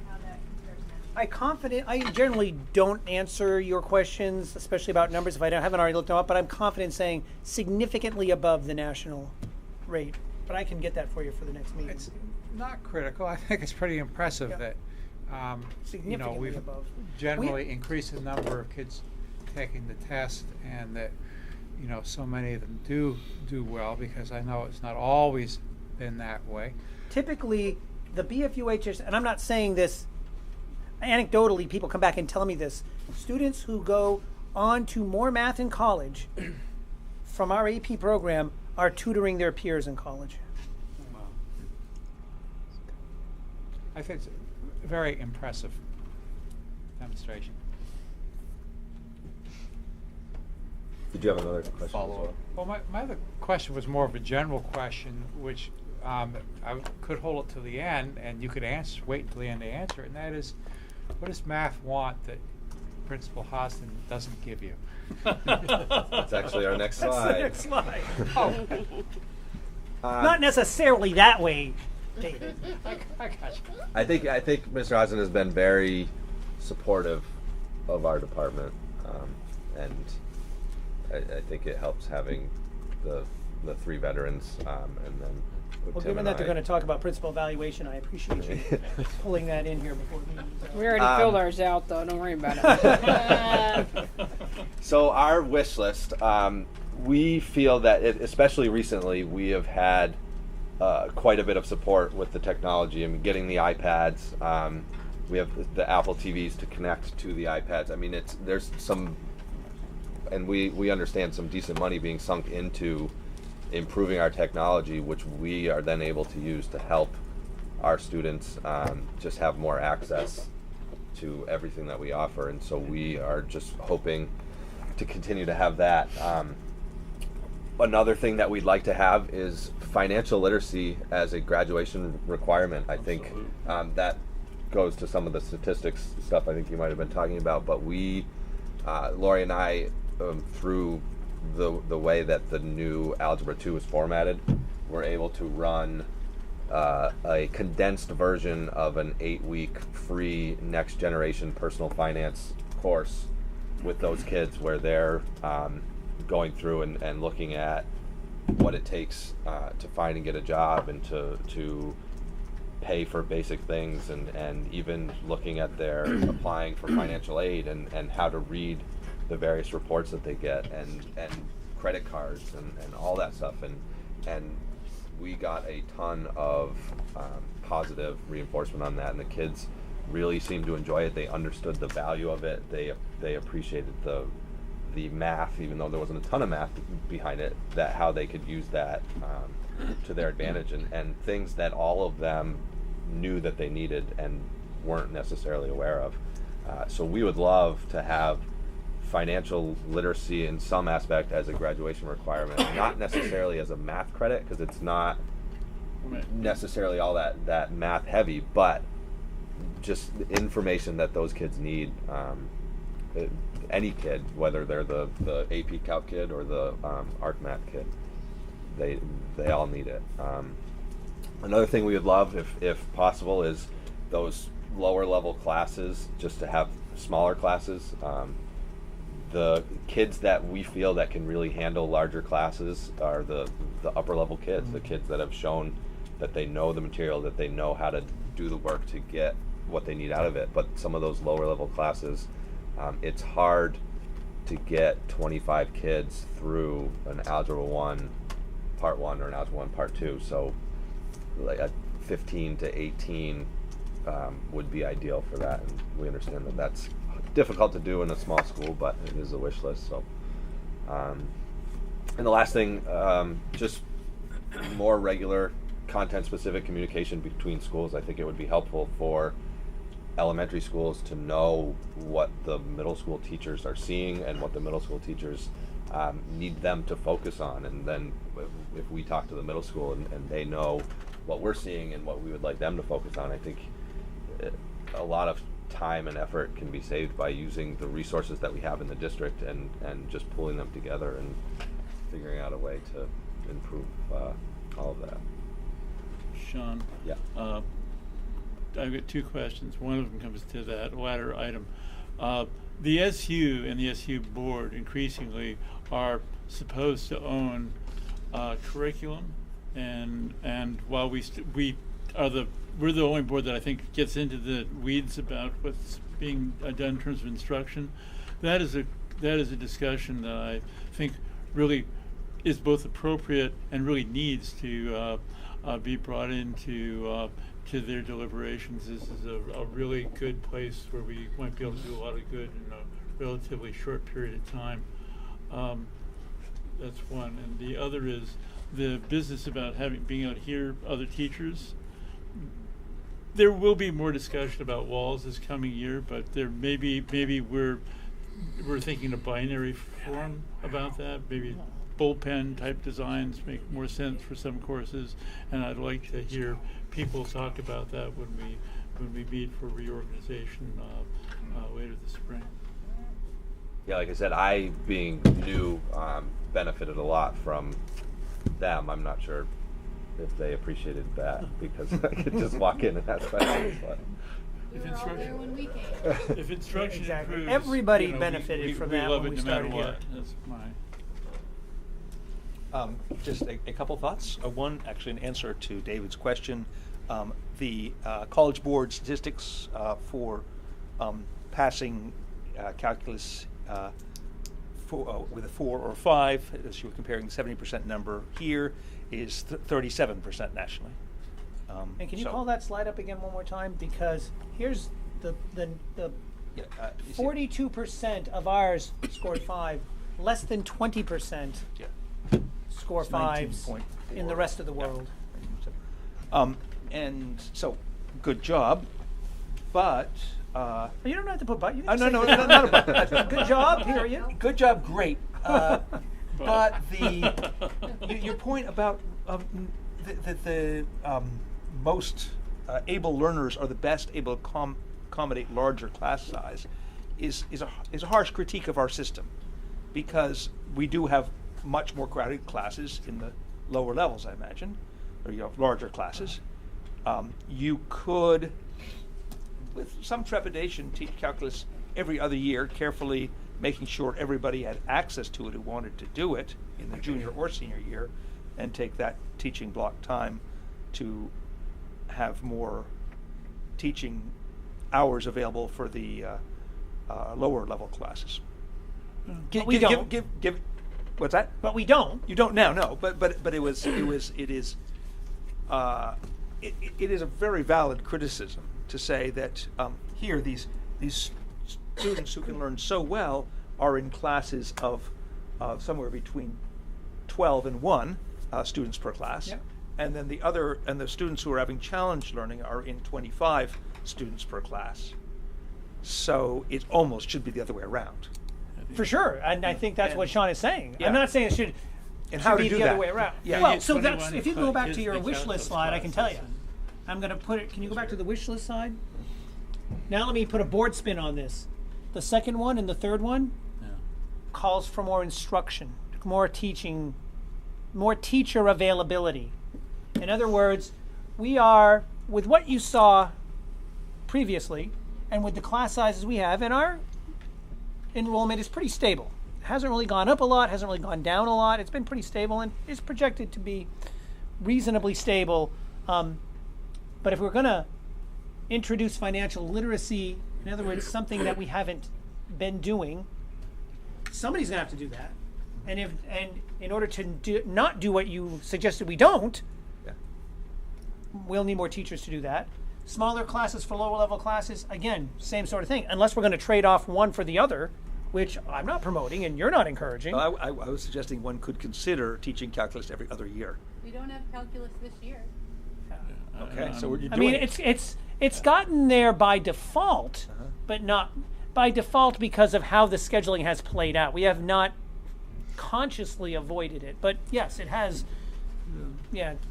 how that compares nationally. I generally don't answer your questions, especially about numbers, if I haven't already looked them up, but I'm confident in saying significantly above the national rate. But I can get that for you for the next meeting. It's not critical. I think it's pretty impressive that we've above. generally increased the number of kids taking the test, and that so many of them do well, because I know it's not always been that way. Typically, the BFUHS, and I'm not saying this anecdotally, people come back and tell me this, students who go on to more math in college from our AP program are tutoring their peers in college. Wow. I think it's a very impressive demonstration. Did you have another question? Follow-up. Well, my other question was more of a general question, which I could hold it to the end, and you could wait until the end to answer it, and that is, what does math want that Principal Hostin doesn't give you? That's actually our next slide. That's the next slide. Oh. Not necessarily that way, David. I got you. I think Mr. Hostin has been very supportive of our department, and I think it helps having the 3 veterans, and then. Well, given that they're going to talk about principal evaluation, I appreciate you pulling that in here before the meeting's out. We already filled ours out, though. Don't worry about it. So our wish list, we feel that, especially recently, we have had quite a bit of support with the technology. I mean, getting the iPads. We have the Apple TVs to connect to the iPads. I mean, there's some, and we understand some decent money being sunk into improving our technology, which we are then able to use to help our students just have more access to everything that we offer. And so we are just hoping to continue to have that. Another thing that we'd like to have is financial literacy as a graduation requirement. I think that goes to some of the statistics stuff I think you might have been talking about, but we, Lori and I, through the way that the new Algebra 2 is formatted, we're able to run a condensed version of an 8-week free next generation personal finance course with those kids, where they're going through and looking at what it takes to find and get a job, and to pay for basic things, and even looking at their applying for financial aid, and how to read the various reports that they get, and credit cards, and all that stuff, and we got a ton of positive reinforcement on that, and the kids really seemed to enjoy it. They understood the value of it. They appreciated the the math, even though there wasn't a ton of math behind it, that how they could use that to their advantage, and things that all of them knew that they needed and weren't necessarily aware of. So we would love to have financial literacy in some aspect as a graduation requirement, not necessarily as a math credit, because it's not necessarily all that math heavy, but just information that those kids need. Any kid, whether they're the APCalc kid or the ArcMath kid, they all need it. Another thing we would love, if possible, is those lower level classes, just to have smaller classes. The kids that we feel that can really handle larger classes are the upper level kids, the kids that have shown that they know the material, that they know how to do the work to get what they need out of it. But some of those lower level classes, it's hard to get 25 kids through an Algebra 1 Part 1 or an Algebra 1 Part 2. So like a 15 to 18 would be ideal for that, and we understand that that's difficult to do in a small school, but it is a wish list. So, and the last thing, just more regular content-specific communication between schools. I think it would be helpful for elementary schools to know what the middle school teachers are seeing and what the middle school teachers need them to focus on, and then if we talk to the middle school and they know what we're seeing and what we would like them to focus on, I think a lot of time and effort can be saved by using the resources that we have in the district and just pulling them together and figuring out a way to improve all of that. Sean? Yeah. I've got two questions. One of them comes to that latter item. The SU and the SU board increasingly are supposed to own curriculum, and while we're the only board that I think gets into the weeds about what's being done in terms of instruction, that is a discussion that I think really is both appropriate and really needs to be brought into to their deliberations. This is a really good place where we might be able to do a lot of good in a relatively short period of time. That's one. And the other is the business about being able to hear other teachers. There will be more discussion about walls this coming year, but there maybe we're thinking a binary form about that. Maybe bullpen type designs make more sense for some courses, and I'd like to hear people talk about that when we meet for reorganization later this spring. Yeah, like I said, I being new benefited a lot from them. I'm not sure if they appreciated that because I could just walk in and ask questions. But We were all there when we came. If instruction Exactly. improves, Everybody benefited from that love when it we no matter started what. here. That's my. Just a couple thoughts. One, actually, an answer to David's question. The College Board statistics for passing calculus with a 4 or 5, as you were comparing the 70% number here, is 37% nationally. And can you call that slide up again one more time? Because here's the 42% of ours scored 5, less than 20% score 5s in the rest of the world. And so, good job, but you don't have to put but. You no, can not say a but. Good job, period. Good job, great. But your point about the most able learners are the best able to accommodate larger class size is a harsh critique of our system, because we do have much more crowded classes in the lower levels, I imagine, or you have larger classes. You could, with some trepidation, teach calculus every other year, carefully making sure everybody had access to it who wanted to do it in the junior or senior year, and take that teaching block time to have more teaching hours available for the lower level classes. But we don't. Give what's that? But we don't. You don't now, no. But it is a very valid criticism to say that here these students who can learn so well are in classes of somewhere between 12 and 1 students per class. Yep. And then the students who are having challenge learning are in 25 students per class. So it almost should be the other way around. For sure, and I think that's what Sean is saying. Yeah. I'm not saying it should, And how to be do the that. other way around. Yeah. Well, Yeah, so 21 that's, if you go back to is your the wish count list of slide, I can tell you. classes. I'm going to put it, can you go back to the wish list slide? Now let me put a board spin on this. The second one and the third one calls for more instruction, more teaching, more teacher availability. In other words, we are, with what you saw previously, and with the class sizes we have, and our enrollment is pretty stable. It hasn't really gone up a lot, hasn't really gone down a lot. It's been pretty stable and is projected to be reasonably stable. But if we're going to introduce financial literacy, in other words, something that we haven't been doing, somebody's going to have to do that. And in order to not do what you suggested we don't, we'll need more teachers to do that. Smaller classes for lower level classes, again, same sort of thing. Unless we're going to trade off one for the other, which I'm not promoting and you're not encouraging. I was suggesting one could consider teaching calculus every other year. We don't have calculus this year. Okay, so you're doing I mean, it's gotten there by default, but not by default because of how the scheduling has played out. We have not consciously avoided it, but yes, it has.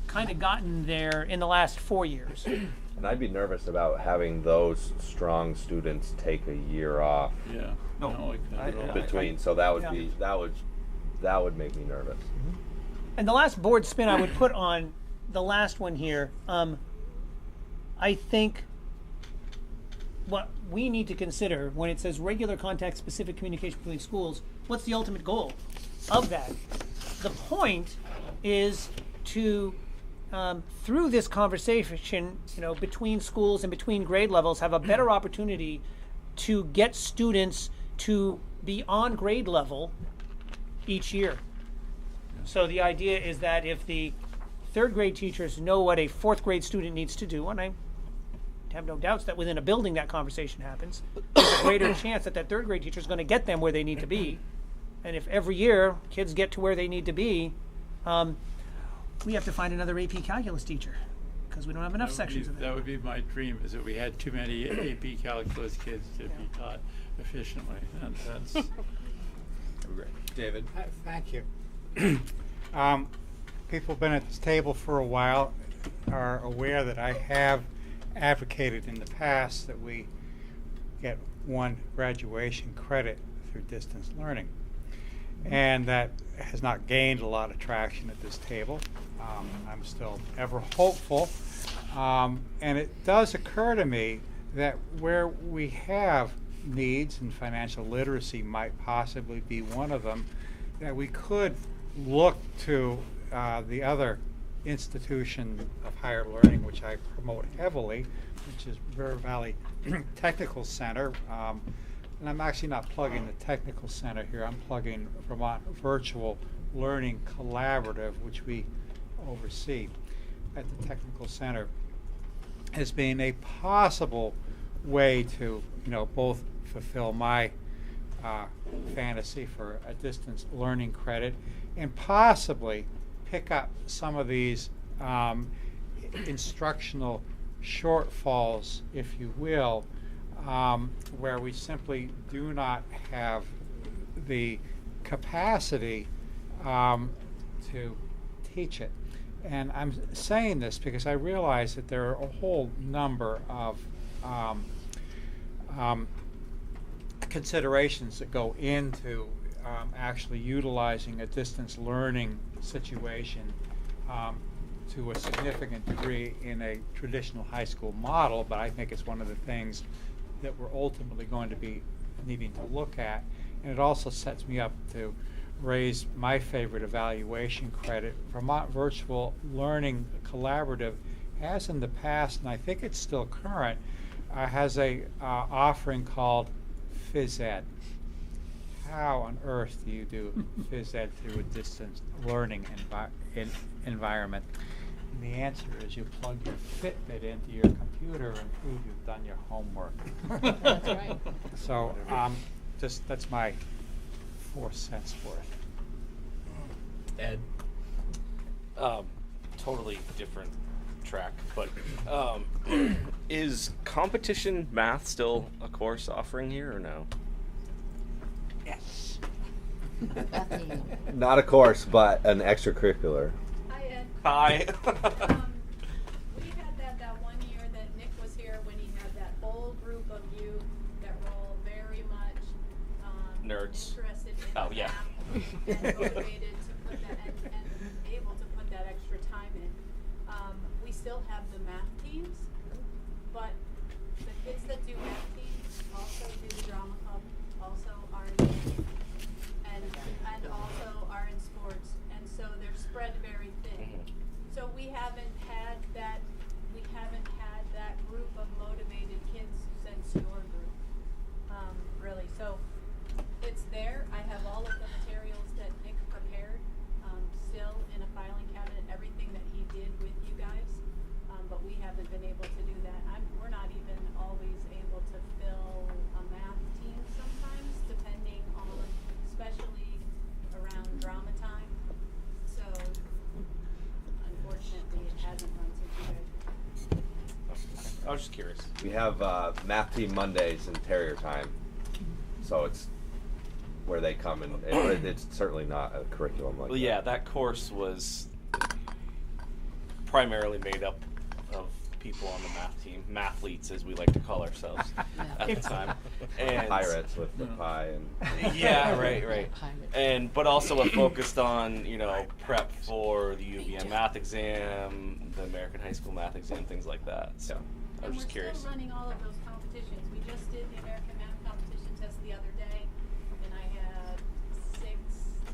Kind of gotten there in the last 4 years. And I'd be nervous about having those strong students take a year off. Yeah. No, I don't like that at all. Between, so that would be that would make me nervous. And the last board spin I would put on the last one here, I think what we need to consider when it says regular contact specific communication between schools, what's the ultimate goal of that? The point is to, through this conversation, between schools and between grade levels, have a better opportunity to get students to be on grade level each year. So the idea is that if the third grade teachers know what a fourth grade student needs to do, and I have no doubts that within a building that conversation happens, there's a greater chance that third grade teacher is going to get them where they need to be. And if every year kids get to where they need to be, we have to find another AP calculus teacher because we don't have enough sections of that. That would be my dream, is that we had too many AP calculus kids to be taught efficiently. And that's Great. David. Thank you. People who've been at this table for a while are aware that I have advocated in the past that we get one graduation credit through distance learning. And that has not gained a lot of traction at this table. I'm still ever hopeful. And it does occur to me that where we have needs, and financial literacy might possibly be one of them, that we could look to the other institution of higher learning, which I promote heavily, which is River Valley Technical Center. And I'm actually not plugging the Technical Center here. I'm plugging Vermont Virtual Learning Collaborative, which we oversee at the Technical Center, as being a possible way to, both fulfill my fantasy for a distance learning credit and possibly pick up some of these instructional shortfalls, if you will, where we simply do not have the capacity to teach it. And I'm saying this because I realize that there are a whole number of considerations that go into actually utilizing a distance learning situation to a significant degree in a traditional high school model, but I think it's one of the things that we're ultimately going to be needing to look at. And it also sets me up to raise my favorite evaluation credit. Vermont Virtual Learning Collaborative has in the past, and I think it's still current, has a offering called phys ed. How on earth do you do phys ed through a distance learning environment? And the answer is you plug your Fitbit into your computer and prove you've done your homework. That's right. So that's my 4 cents worth. Ed. Totally different track, but is competition math still a course offering here or no? Yes. Not a course, but an extracurricular. Hi, Ed. Hi. We had that one year that Nick was here when he had that whole group of you that were all very much Nerds. interested in Oh, yeah. math and motivated to put that and able to put that extra time in. We still have the math teams, but the kids that do math teams also do the drama club, also are in band, and also are in sports, and so they're spread very thin. So we haven't had that group of motivated kids since your group, really. So it's there. I have all of the materials that Nick prepared still in a filing cabinet, everything that he did with you guys, but we haven't been able to do that. We're not even always able to fill a math team sometimes, depending on, especially around drama time. So unfortunately, it hasn't run since you guys. I was just curious. We have math team Mondays and Terrier time, so it's where they come and it's certainly not a curriculum like Well, that. yeah, that course was primarily made up of people on the math team, mathletes as we like to call ourselves at the time. And Pirates with the pie and yeah, right. And but also it focused on, prep for the UVM math exam, the American High School math exam, things like that. So I was just curious. We're still running all of those competitions. We just did the American Math Competition test the other day, and I had 6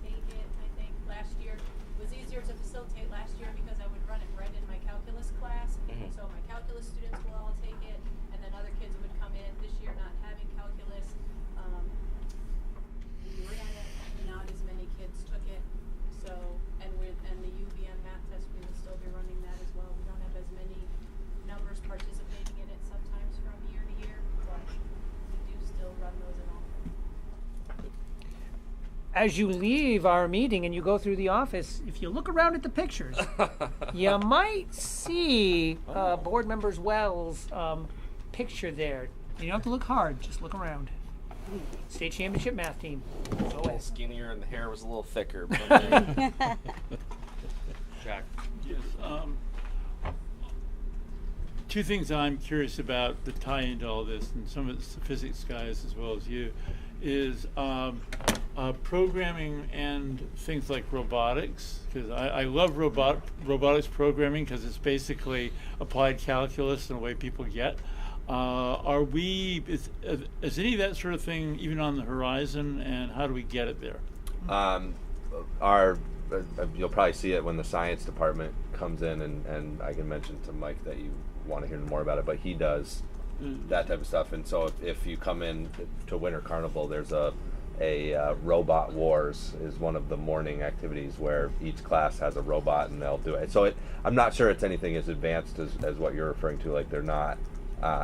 take it, I think, last year. It was easier to facilitate last year because I would run it right in my calculus class. So my calculus students will all take it, and then other kids would come in. This year, not having calculus, we ran it, not as many kids took it. So, and the UVM math test, we will still be running that as well. We don't have as many numbers participating in it sometimes from year to year, but we do still run those in all. As you leave our meeting and you go through the office, if you look around at the pictures, you might see board members Wells' picture there. You don't have to look hard, just look around. State championship math team. A little skinnier and the hair was a little thicker. But Jack. Yes. Two things I'm curious about that tie into all this, and some of the physics guys as well as you, is programming and things like robotics. Because I love robotics programming because it's basically applied calculus in a way people get. Is any of that sort of thing even on the horizon, and how do we get it there? You'll probably see it when the science department comes in, and I can mention to Mike that you want to hear more about it, but he does that type of stuff. And so if you come in to Winter Carnival, there's a Robot Wars is one of the morning activities where each class has a robot and they'll do it. So I'm not sure it's anything as advanced as what you're referring to. Like they're not.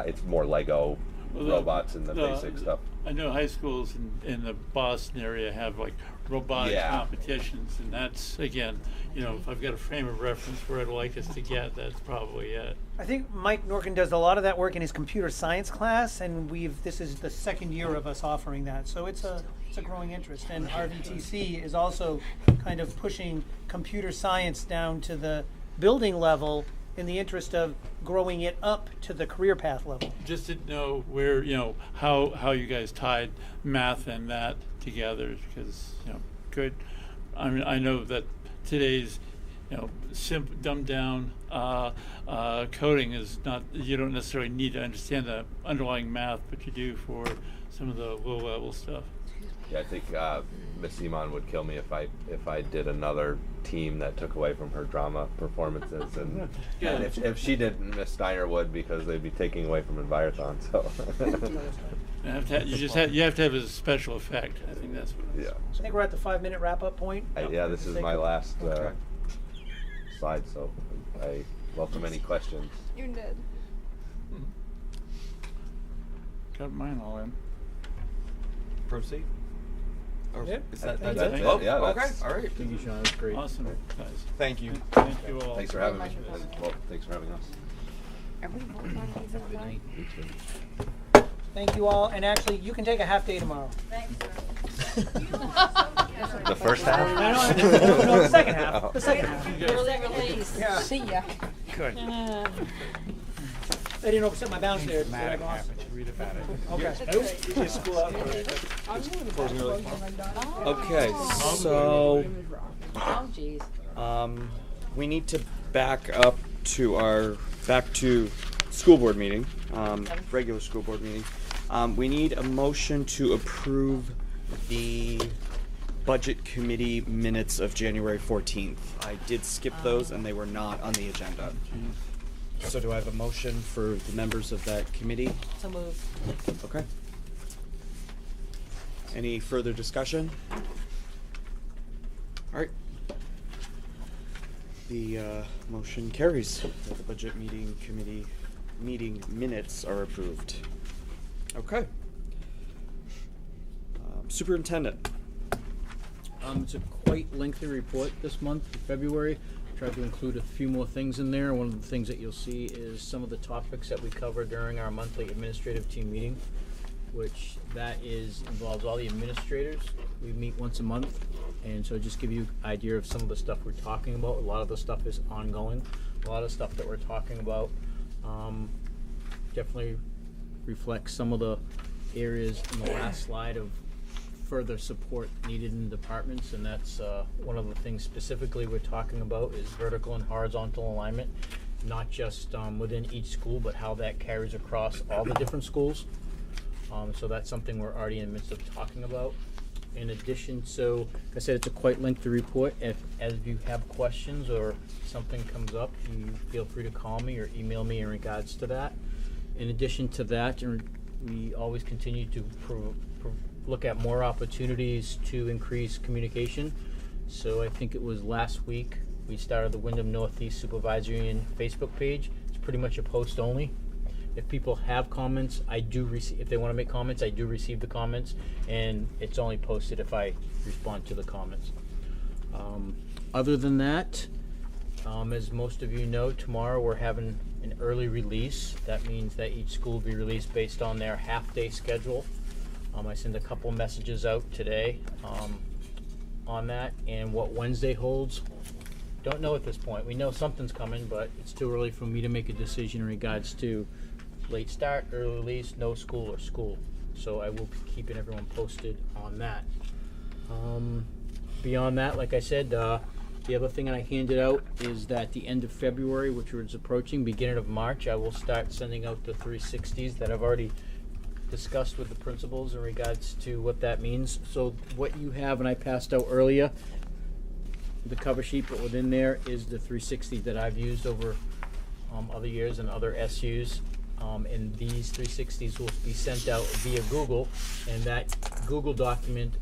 It's more Lego robots and the basic stuff. I know high schools in the Boston area have like robotic competitions, and that's, again, if I've got a frame of reference where I'd like us to get, that's probably it. I think Mike Norkin does a lot of that work in his computer science class, and this is the second year of us offering that. So it's a growing interest, and RVTC is also kind of pushing computer science down to the building level in the interest of growing it up to the career path level. Just to know where, how you guys tied math and that together, because, good. I mean, I know that today's, dumbed down coding is not, you don't necessarily need to understand the underlying math, but you do for some of the low level stuff. Yeah, I think Miss Simon would kill me if I did another team that took away from her drama performances, and if she didn't, Miss Steiner would, because they'd be taking away from Envirothon. So you have to have a special effect. I think that's what. Yeah. I think we're at the 5-minute wrap-up point. Yeah, this is my last slide, so I welcome any questions. You're dead. Got mine all in. Proceed. Or Yep. is that, That's that's it. it? Oh, Yeah, okay, that's- all right. Thank you, Sean. That's great. Awesome, guys. Thank you. Thank you all. Thanks for having me. Well, thanks for having us. Thank you all, and actually, you can take a half day tomorrow. Thanks, sir. The first half? No, the second half. The second half. Early release. Yeah. See ya. Good. I didn't overstep my bounds there. Did I, Dramatic boss? happens. Read about it. Okay. Is school out? Closing early. Okay, so Oh, jeez. we need to back up to school board meeting, regular school board meeting. We need a motion to approve the budget committee minutes of January 14th. I did skip those and they were not on the agenda. So do I have a motion for the members of that committee? So moved. Okay. Any further discussion? All right. The motion carries. That the budget meeting committee meeting minutes are approved. Okay. Superintendent. It's a quite lengthy report this month, February. Tried to include a few more things in there. One of the things that you'll see is some of the topics that we cover during our monthly administrative team meeting, which involves all the administrators. We meet once a month, and so just give you an idea of some of the stuff we're talking about. A lot of the stuff is ongoing. A lot of stuff that we're talking about definitely reflects some of the areas in the last slide of further support needed in departments, and that's one of the things specifically we're talking about is vertical and horizontal alignment, not just within each school, but how that carries across all the different schools. So that's something we're already in the midst of talking about. In addition, so like I said, it's a quite lengthy report. As you have questions or something comes up, you feel free to call me or email me in regards to that. In addition to that, we always continue to look at more opportunities to increase communication. So I think it was last week we started the Wyndham Northeast Supervisory Union Facebook page. It's pretty much a post only. If people have comments, if they want to make comments, I do receive the comments, and it's only posted if I respond to the comments. Other than that, as most of you know, tomorrow we're having an early release. That means that each school will be released based on their half-day schedule. I sent a couple messages out today on that, and what Wednesday holds, don't know at this point. We know something's coming, but it's too early for me to make a decision in regards to late start, early release, no school, or school. So I will be keeping everyone posted on that. Beyond that, like I said, the other thing that I handed out is that the end of February, which is approaching, beginning of March, I will start sending out the 360s that I've already discussed with the principals in regards to what that means. So what you have, and I passed out earlier, the cover sheet, but within there is the 360 that I've used over other years and other SUs. And these 360s will be sent out via Google, and that Google document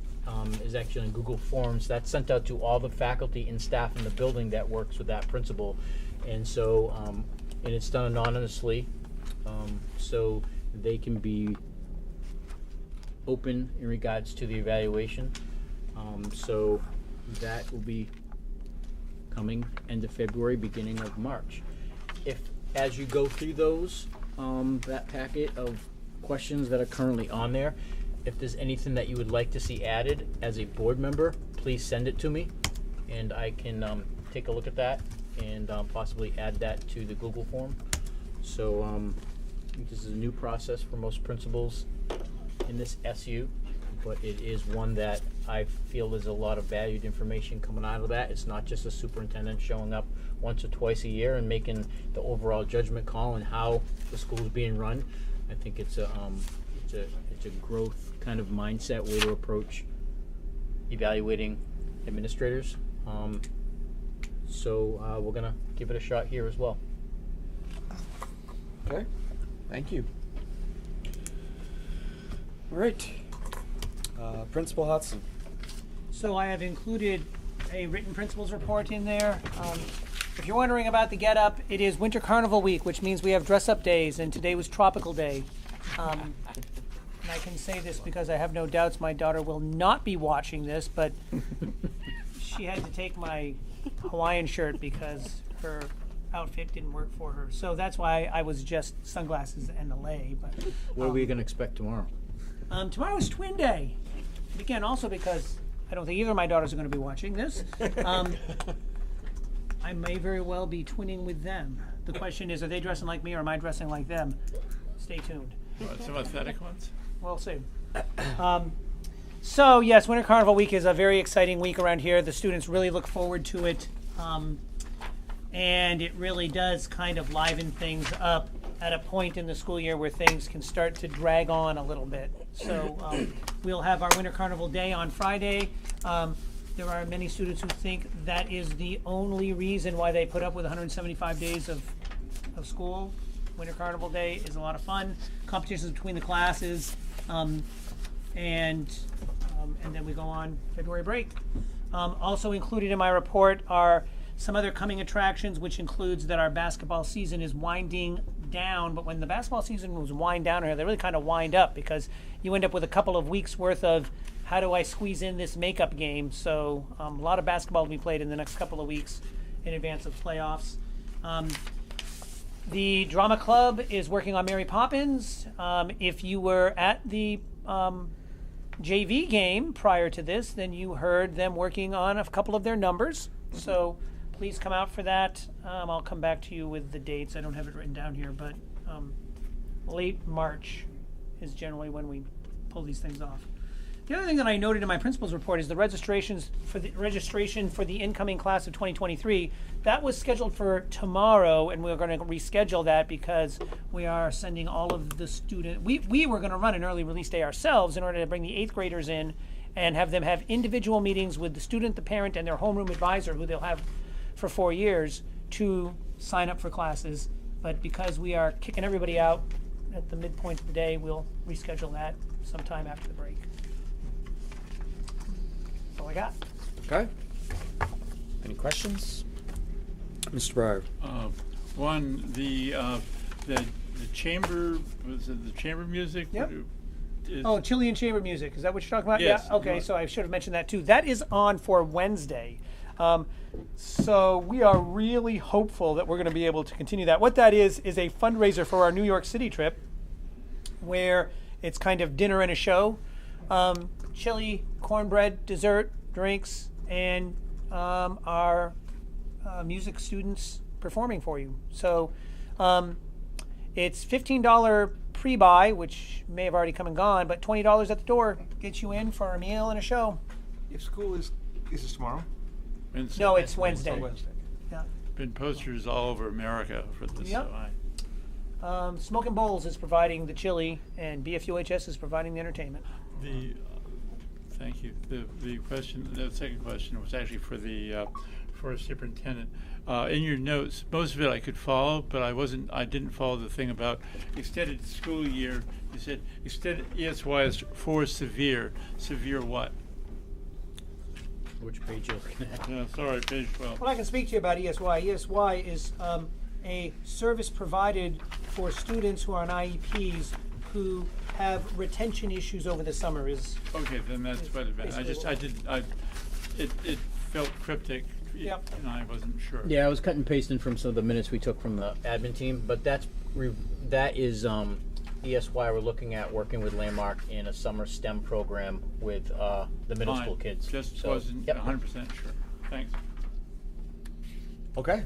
is actually in Google Forms. That's sent out to all the faculty and staff in the building that works with that principal. And so, and it's done anonymously, so they can be open in regards to the evaluation. So that will be coming end of February, beginning of March. If, as you go through those, that packet of questions that are currently on there, if there's anything that you would like to see added as a board member, please send it to me, and I can take a look at that and possibly add that to the Google form. So I think this is a new process for most principals in this SU, but it is one that I feel there's a lot of valued information coming out of that. It's not just a superintendent showing up once or twice a year and making the overall judgment call on how the school is being run. I think it's a growth kind of mindset way to approach evaluating administrators. So we're gonna give it a shot here as well. Okay, thank you. All right, Principal Hodson. So I have included a written principals report in there. If you're wondering about the get up, it is Winter Carnival week, which means we have dress up days, and today was Tropical Day. and I can say this because I have no doubts my daughter will not be watching this, but she had to take my Hawaiian shirt because her outfit didn't work for her. So that's why I was just sunglasses and a lei. But What are we going to expect tomorrow? tomorrow is twin day. Again, also because I don't think either of my daughters are going to be watching this. I may very well be twinning with them. The question is, are they dressing like me or am I dressing like them? Stay tuned. Some athletic ones? We'll see. So yes, Winter Carnival Week is a very exciting week around here. The students really look forward to it. And it really does kind of liven things up at a point in the school year where things can start to drag on a little bit. So we'll have our Winter Carnival Day on Friday. There are many students who think that is the only reason why they put up with 175 days of school. Winter Carnival Day is a lot of fun. Competitions between the classes, and then we go on February break. Also included in my report are some other coming attractions, which includes that our basketball season is winding down. But when the basketball season was wind down here, they really kind of wind up because you end up with a couple of weeks worth of how do I squeeze in this makeup game. So a lot of basketball to be played in the next couple of weeks in advance of playoffs. The drama club is working on Mary Poppins. If you were at the JV game prior to this, then you heard them working on a couple of their numbers. So please come out for that. I'll come back to you with the dates. I don't have it written down here, but late March is generally when we pull these things off. The other thing that I noted in my principal's report is the registration for the incoming class of 2023. That was scheduled for tomorrow, and we're going to reschedule that because we are sending all of the students. We were going to run an early release day ourselves in order to bring the 8th graders in and have them have individual meetings with the student, the parent, and their homeroom advisor, who they'll have for 4 years, to sign up for classes. But because we are kicking everybody out at the midpoint of the day, we'll reschedule that sometime after the break. That's all I got. Okay. Any questions? Mr. Breyer. One, the chamber, was it the chamber music? Yep. Is Chilean chamber music. Is that what you're talking about? Yes. Yeah. Okay, so I should have mentioned that too. That is on for Wednesday. So we are really hopeful that we're going to be able to continue that. What that is a fundraiser for our New York City trip, where it's kind of dinner and a show. Chili, cornbread, dessert, drinks, and our music students performing for you. So it's $15 pre-buy, which may have already come and gone, but $20 at the door gets you in for a meal and a show. If school is this tomorrow? Wednesday. No, it's Wednesday. Wednesday. Yeah. Been posters all over America for this. Yep. So Smoking Bowls is providing the chili, and BFUHS is providing the entertainment. Thank you. The second question was actually for the superintendent. In your notes, most of it I could follow, but I didn't follow the thing about extended school year. You said extended ESY is for severe. Severe what? Which page are you looking at? Yeah, sorry, page 12. Well, I can speak to you about ESY. ESY is a service provided for students who are on IEPs who have retention issues over the summer. Okay, then that's what it meant. It felt cryptic. Yep. And I wasn't sure. Yeah, I was cut and pasting from some of the minutes we took from the admin team, but that is ESY we're looking at working with Landmark in a summer STEM program with the middle school kids. Just wasn't 100% sure. Thanks. Okay.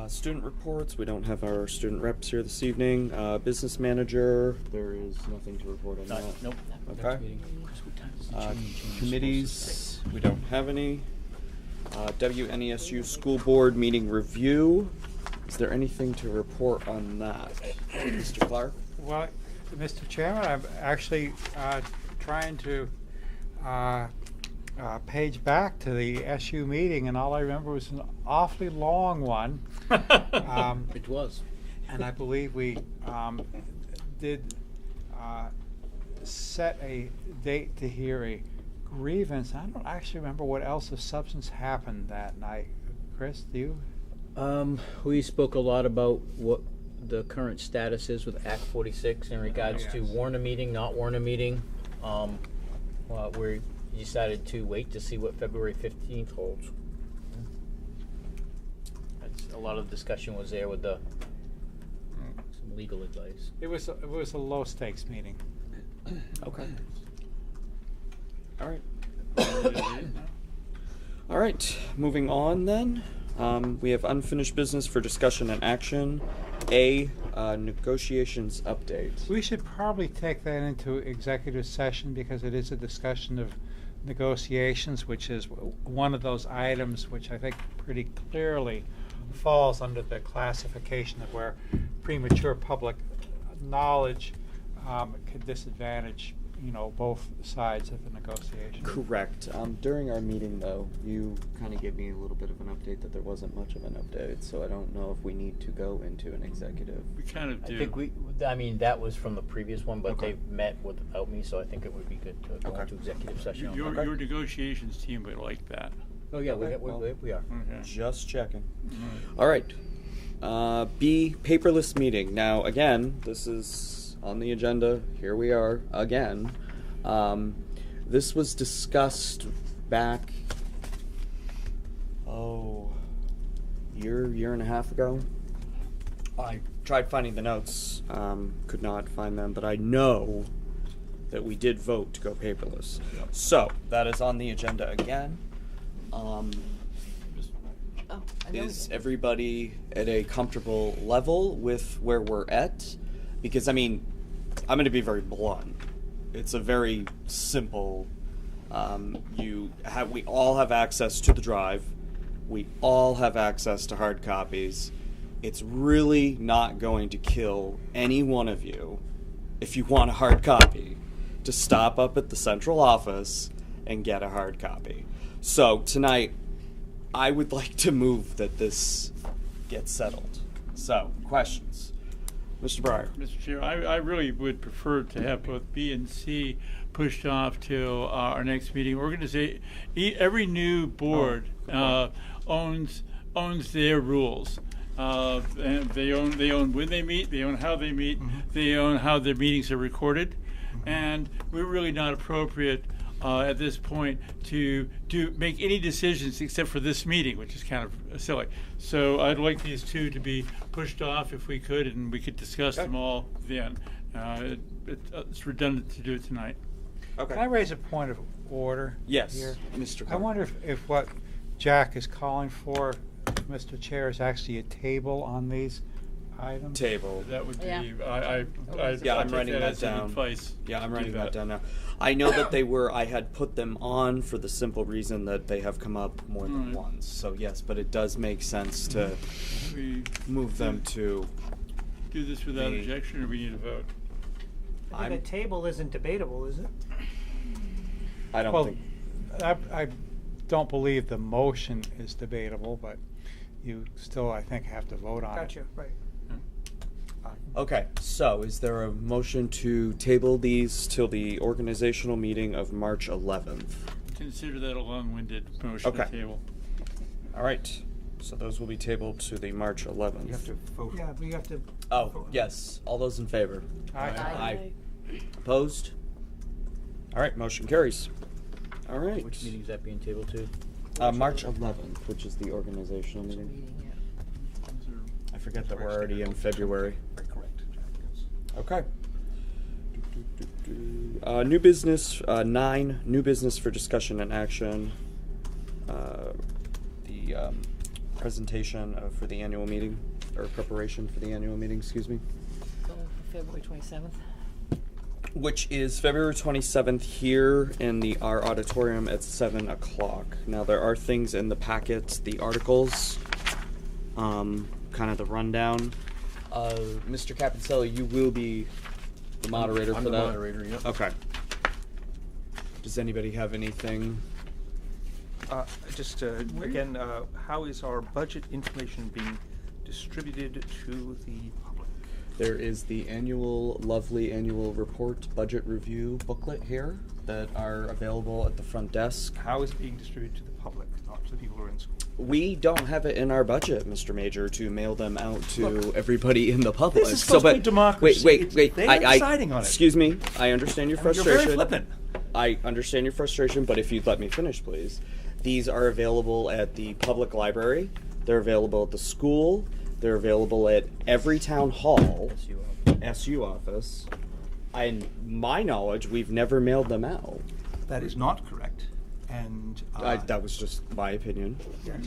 Student reports. We don't have our student reps here this evening. Business manager. There is nothing to report on that. Nope. Okay. Committees. We don't have any. WNESU school board meeting review. Is there anything to report on that? Mr. Clark? Well, Mr. Chairman, I'm actually trying to page back to the SU meeting, and all I remember was an awfully long one. It was. And I believe we did set a date to hear a grievance. I don't actually remember what else of substance happened that night. Chris, do you? We spoke a lot about what the current status is with Act 46 in regards to warn a meeting, not warn a meeting. We decided to wait to see what February 15th holds. A lot of discussion was there with some legal advice. It was a low stakes meeting. Okay. All right. All right. Moving on then. We have unfinished business for discussion and action. Negotiations update. We should probably take that into executive session because it is a discussion of negotiations, which is one of those items which I think pretty clearly falls under the classification of where premature public knowledge could disadvantage, both sides of the negotiation. Correct. During our meeting, though, you kind of gave me a little bit of an update that there wasn't much of an update, so I don't know if we need to go into an executive. We kind of do. I think that was from the previous one, but they've met without me, so I think it would be good to go into executive session. Your negotiations team would like that. Oh yeah, we are. Okay. Just checking. All right. B, paperless meeting. Now, again, this is on the agenda. Here we are again. This was discussed back, year and a half ago. I tried finding the notes, could not find them, but I know that we did vote to go paperless. Yep. So, that is on the agenda again. Is everybody at a comfortable level with where we're at? Because, I'm going to be very blunt. It's a very simple, we all have access to the drive. We all have access to hard copies. It's really not going to kill any one of you, if you want a hard copy, to stop up at the central office and get a hard copy. So tonight, I would like to move that this gets settled. So, questions? Mr. Breyer. Mr. Chair, I really would prefer to have both B and C pushed off till our next meeting. Every new board owns their rules. And they own when they meet, they own how they meet, they own how their meetings are recorded, and we're really not appropriate at this point to make any decisions except for this meeting, which is kind of silly. So I'd like these two to be pushed off if we could, and we could discuss them all then. It's redundant to do it tonight. Okay. Can I raise a point of order? Yes, here? Mr. I wonder if what Jack is calling for, Mr. Chair, is actually a table on these items. Table. That would be. Yeah. I'm writing that down. Advice. Yeah, I'm writing that down now. I know that they were. I had put them on for the simple reason that they have come up more than once. So yes, but it does make sense to move them to. Do this without objection, or we need a vote. I think a table isn't debatable, is it? I don't think. I don't believe the motion is debatable, but you still, I think, have to vote on it. Gotcha, right. Okay, so is there a motion to table these till the organizational meeting of March 11th? Consider that a long-winded motion to table. All right, so those will be tabled to the March 11th. You have to vote. Yeah, we have to. Oh, yes. All those in favor? Aye. Aye. Opposed? All right, motion carries. All right. Which meeting is that being tabled to? March 11th, which is the organizational meeting. I forget that we're already in February. Correct. Okay. New business, 9, new business for discussion and action. The presentation for the annual meeting, or preparation for the annual meeting, excuse me. February 27th. Which is February 27th here in our auditorium at 7 o'clock. Now, there are things in the packet, the articles, kind of the rundown. Mr. Capicelli, you will be the moderator for that? I'm the moderator, yep. Okay. Does anybody have anything? Again, how is our budget information being distributed to the public? There is the lovely annual report budget review booklet here that are available at the front desk. How is it being distributed to the public, not to the people who are in school. We don't have it in our budget, Mr. Major, to mail them out to everybody in the public. This is supposed to be democracy. Wait. They are deciding on it. Excuse me. I understand your frustration. You're very flippant. I understand your frustration, but if you'd let me finish, please. These are available at the public library. They're available at the school. They're available at every town hall, SU office. And my knowledge, we've never mailed them out. That is not correct. And that was just my opinion. Yes.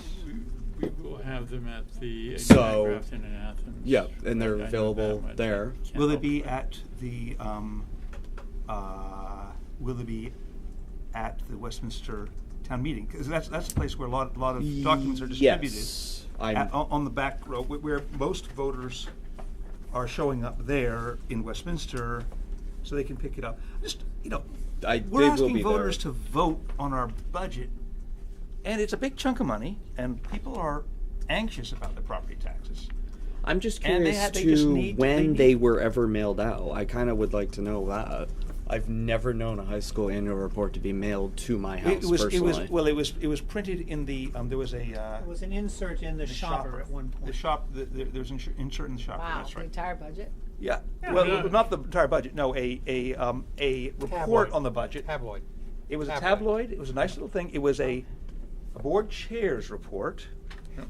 We will have them at the So, Grafton in Athens. Yeah, and they're I know available that much. there. Can't Will they help be it. at the will they be at the Westminster Town Meeting? Because that's the place where a lot of documents are distributed. Yes, On the back row, where most voters are showing up there in Westminster, so they can pick it up. Just we're they will asking be voters there. to vote on our budget, and it's a big chunk of money, and people are anxious about their property taxes. I'm just And curious they just to need- when they they were ever mailed out. I kind of would like to know that. I've never known a high school annual report to be mailed to my house personally. It was printed in the there was a There was an insert in the shopper at one point. the shop there was an insert in the shopper. Wow, That's the right. entire budget? Yeah. Yeah. Well, Yeah. not the entire budget. No, a report Tabloid. on the budget. Tabloid. It was a Tabloid. tabloid. It was a nice little thing. It was a board chairs report,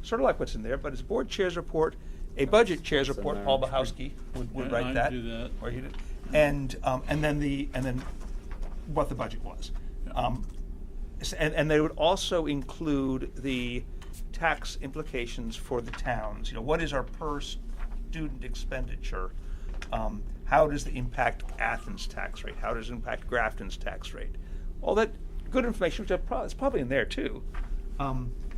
sort of like what's in there, but it's a board chairs report, a budget chairs What's in report. there? Paul Bahowski would Yeah, write I'd that. do that. Or he did. And then what the budget was. And they would also include the tax implications for the towns. What is our per student expenditure? How does it impact Athens' tax rate? How does it impact Grafton's tax rate? All that good information, which is probably in there too,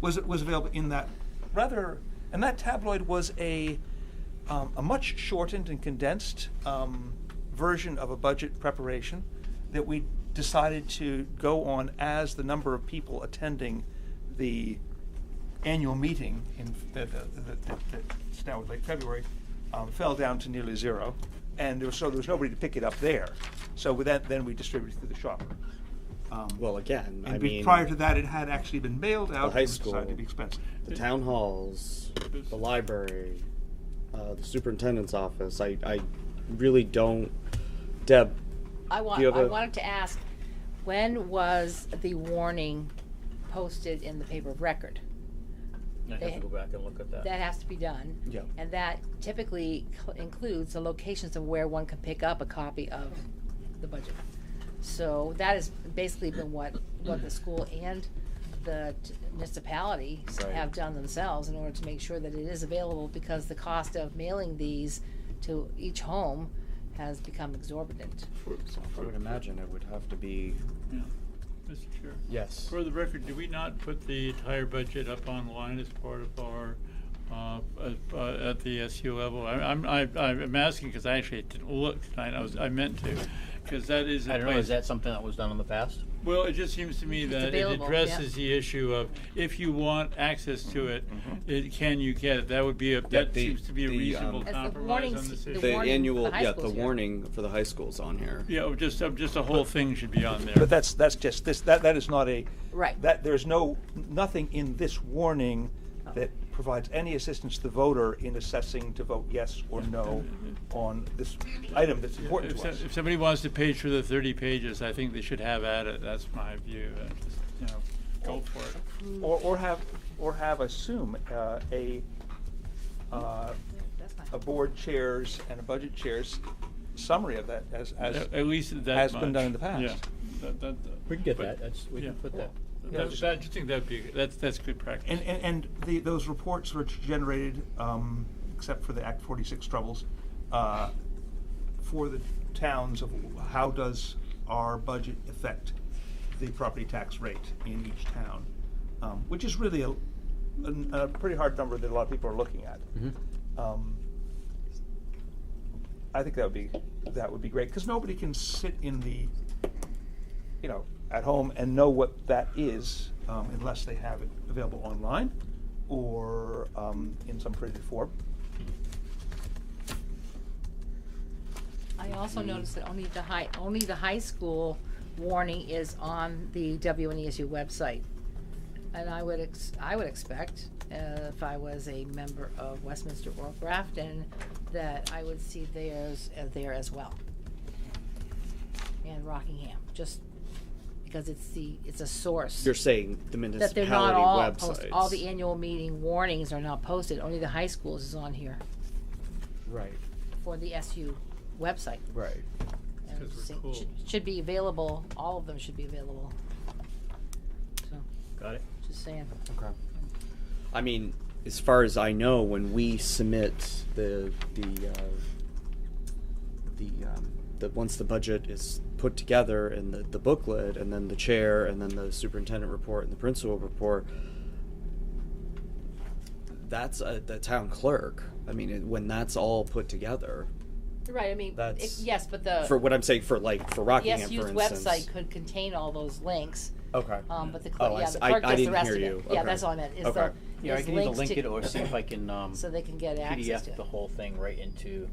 was available in that rather. And that tabloid was a much shortened and condensed version of a budget preparation that we decided to go on as the number of people attending the annual meeting that's now late February fell down to nearly zero, and there was nobody to pick it up there. So with that, then we distributed through the shopper. Well, again, And I mean, prior to that, it had actually been mailed out. the high and school, decided to be expensive. the town halls, the library, the superintendent's office. I really don't. Deb, I do you have a- wanted to ask, when was the warning posted in the paper of record? I have to go back and look at that. That has to be done. Yeah. And that typically includes the locations of where one can pick up a copy of the budget. So that has basically been what the school and the municipalities Right. have done themselves in order to make sure that it is available, because the cost of mailing these to each home has become exorbitant. I would imagine it would have to be. Yeah. Mr. Chair. Yes. For the record, do we not put the entire budget up online as part of our at the SU level? I'm asking because I actually didn't look tonight. I meant to, because that is. I don't know, is that something that was done in the past? Well, it just seems to me that it available, addresses the issue of if you want access to it, can you get it? That would be that seems to be a reasonable As the compromise warnings- on this the issue. The warning annual, for the high yeah, schools the here. warning for the high schools on here. Yeah, just a whole thing should be on there. But that's just this. That is not a. Right. That there's nothing in this warning that provides any assistance to the voter in assessing to vote yes or no on this item that's important to us. If somebody wants to page through the 30 pages, I think they should have at it. That's my view. Just, go for it. Or have assume a board chairs and a budget chairs summary of that as at least that has much. been done in the past. Yeah, We can get that. We can put that. Yeah, I just think that's good practice. And those reports were generated, except for the Act 46 troubles, for the towns of how does our budget affect the property tax rate in each town, which is really a pretty hard number that a lot of people are looking at. I think that would be great, because nobody can sit in the, at home and know what that is unless they have it available online or in some printed form. I also noticed that only the high school warning is on the WNESU website. And I would expect, if I was a member of Westminster or Grafton, that I would see theirs there as well. And Rockingham, just because it's a source. You're saying the that they're municipality not all websites. posted. All the annual meeting warnings are not posted. Only the high schools is on here Right. for the SU website. Right. And Because we're sing- cool. should be available. All of them should be available. So, Got it. just saying. Okay. I mean, as far as I know, when we submit the once the budget is put together and the booklet and then the chair and then the superintendent report and the principal report, that's the town clerk. I mean, when that's all put together. Right. I mean, That's yes, but the for what I'm saying for Rockingham, SU's for instance. website could contain all those links. Okay. But the Oh, I the see. clerk I gets the didn't rest hear of you. it. Yeah, Okay. that's all I meant. Is Okay. Yeah, I is can either links link to- it or see if I can so they can get access PDF to it. the whole thing right into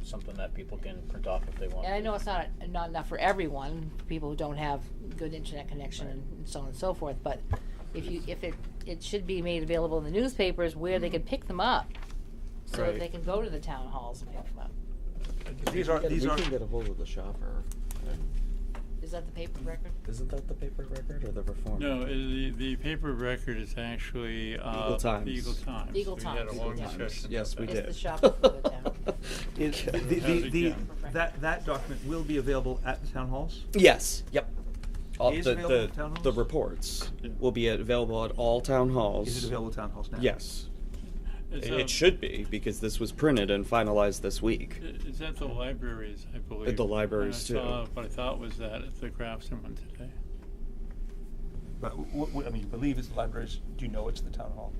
something that people can print off if they want. And I know it's not enough for everyone, people who don't have good internet connection and so on and so forth. But if it should be made available in the newspapers where they can pick them up, so Right. they can go to the town halls and pick them up. These we are can get a hold of the shopper. Is that the paper record? Isn't that the paper record or the reform? No, the paper record is actually Eagle Times. The Eagle Times. Eagle We had a Times. long Eagle Times. discussion. Yes, we about did. It's the shopper for the town. that document will be available at the town halls. Yes. Yep. All Is the available at town halls? the reports will be available at all town halls. Is it available at town halls now? Yes. It's, It should be because this was printed and finalized this week. It's at the libraries, I believe. the libraries, And I too. saw what I thought was that at the Craftsman one today. But I mean, believe it's the libraries. Do you know it's the town hall?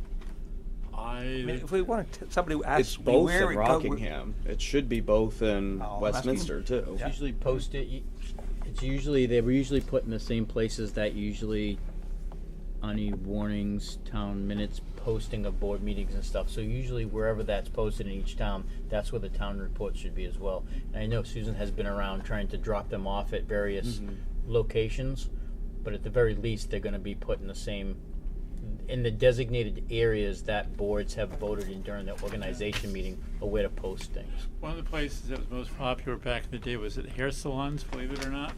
I mean, I if we want to, somebody asks It's me both where in it go- Rockingham. It should be both in Oh, I'm Westminster asking- too. It's usually posted. It's usually they were usually put in the same places that usually any warnings, town minutes, posting of board meetings and stuff. So usually wherever that's posted in each town, that's where the town report should be as well. And I know Susan has been around trying to drop them off at various locations, but at the very least they're going to be put in the same in the designated areas that boards have voted in during the organization meeting or where to post things. One of the places that was most popular back in the day was at hair salons, believe it or not.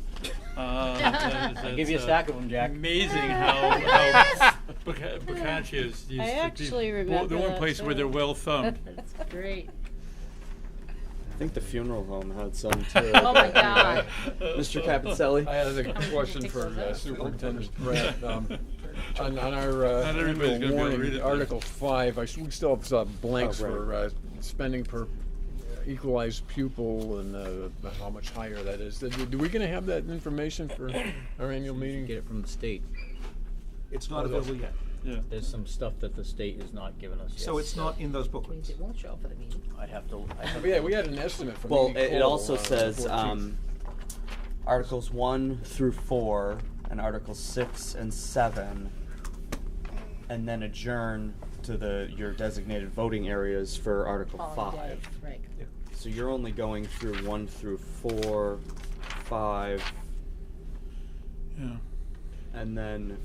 I'll give you a stack of them, Jack. Amazing how Boccaccios used I to actually be remember the one that place where too. they're well thumbed. That's great. I think the funeral home had some too. Oh my God. Mr. Capicelli. I had a question Take for those out. Superintendent Brett. On our Not everybody's annual gonna be able to read warning, it. Article 5, we still have some blanks Oh, right. for spending per equalized pupil and how much higher that is. Do we gonna have that information for our annual meeting? Get it from the state. It's not available yet. Yeah. There's some stuff that the state has not given us yet. So it's not in those Means booklets. it won't show up for the meeting. I'd have to. Yeah, we had an estimate from Well, Amy it Cole, also says 14th. Articles 1 through 4 and Articles 6 and 7, and then adjourn to your designated voting areas for Article Following 5. day, right. So you're only going through 1 through 4, 5, Yeah. and then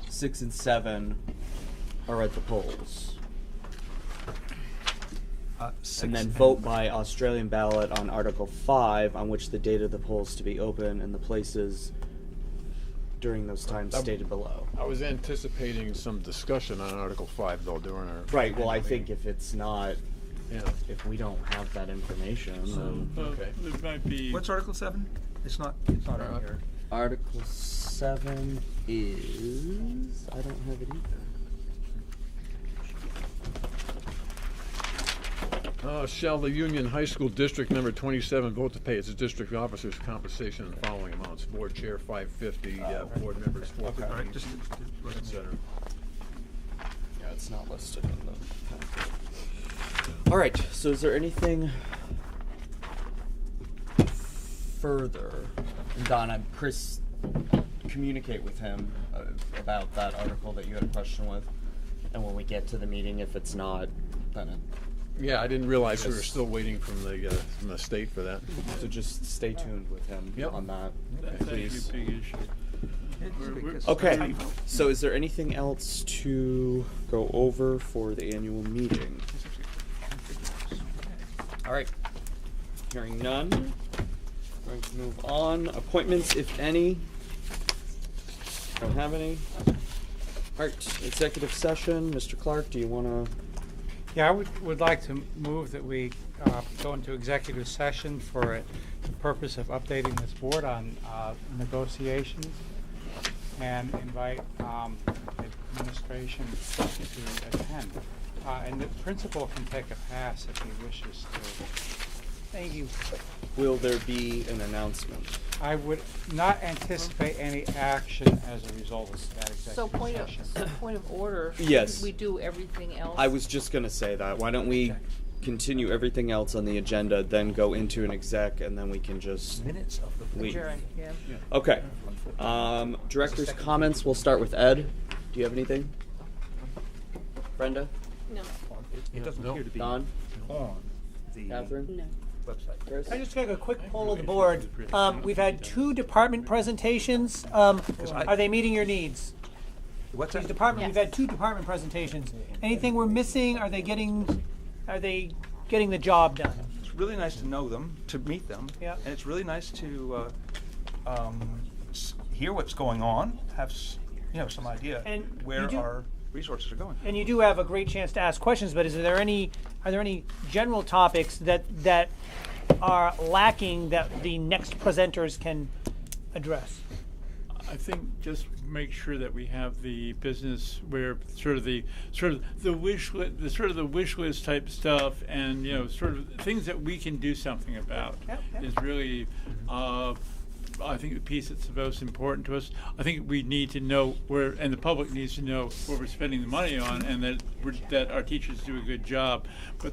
6 and 7 are at the polls. And then vote by Australian ballot on Article 5, on which the date of the polls to be open and the places during those times stated below. I was anticipating some discussion on Article 5 though during our. Right, well, I think if it's not, Yeah. if we don't have that information, then. Okay. It might be. What's Article 7? It's not in here. Article 7 is. I don't have it either. Shall the Union High School District Number 27 vote to pay its district officers compensation in the following amounts? Board Chair $550, board members $450, All right, just etc. Yeah, it's not listed in the packet. All right, so is there anything further? And Donna, Chris, communicate with him about that article that you had a question with. And when we get to the meeting, if it's not, then it. Yeah, I didn't realize we were still waiting from the state for that. So just stay tuned with him Yep. on that, That's actually please. a big issue. Okay, so is there anything else to go over for the annual meeting? All right, hearing none, going to move on. Appointments, if any. Don't have any. All right, executive session. Mr. Clark, do you want to? Yeah, I would like to move that we go into executive session for the purpose of updating this board on negotiations and invite administration to attend. And the principal can take a pass if he wishes to. Thank you. Will there be an announcement? I would not anticipate any action as a result of that So executive session. point of order. Yes. Shouldn't we do everything else? I was just going to say that. Why don't we continue everything else on the agenda, then go into an exec, and then we can just Minutes of the leave. Adjourn, yeah. Okay. Director's comments. We'll start with Ed. Do you have anything? Brenda? No. It doesn't appear to be Don? on the Catherine? No. website. Chris? I just took a quick poll of the board. We've had 2 department presentations. Are they meeting your needs? What's These that? department, we've had 2 department presentations. Anything we're missing? Are they getting the job done? It's really nice to know them, to meet them. Yeah. And it's really nice to hear what's going on, have some idea And where you do- our resources are going. And you do have a great chance to ask questions, but are there any general topics that are lacking that the next presenters can address? I think just make sure that we have the business where sort of the wish list type stuff, and sort of things that we can do something about is really I think the piece that's the most important to us. I think we need to know where, and the public needs to know where we're spending the money on, and that our teachers do a good job. But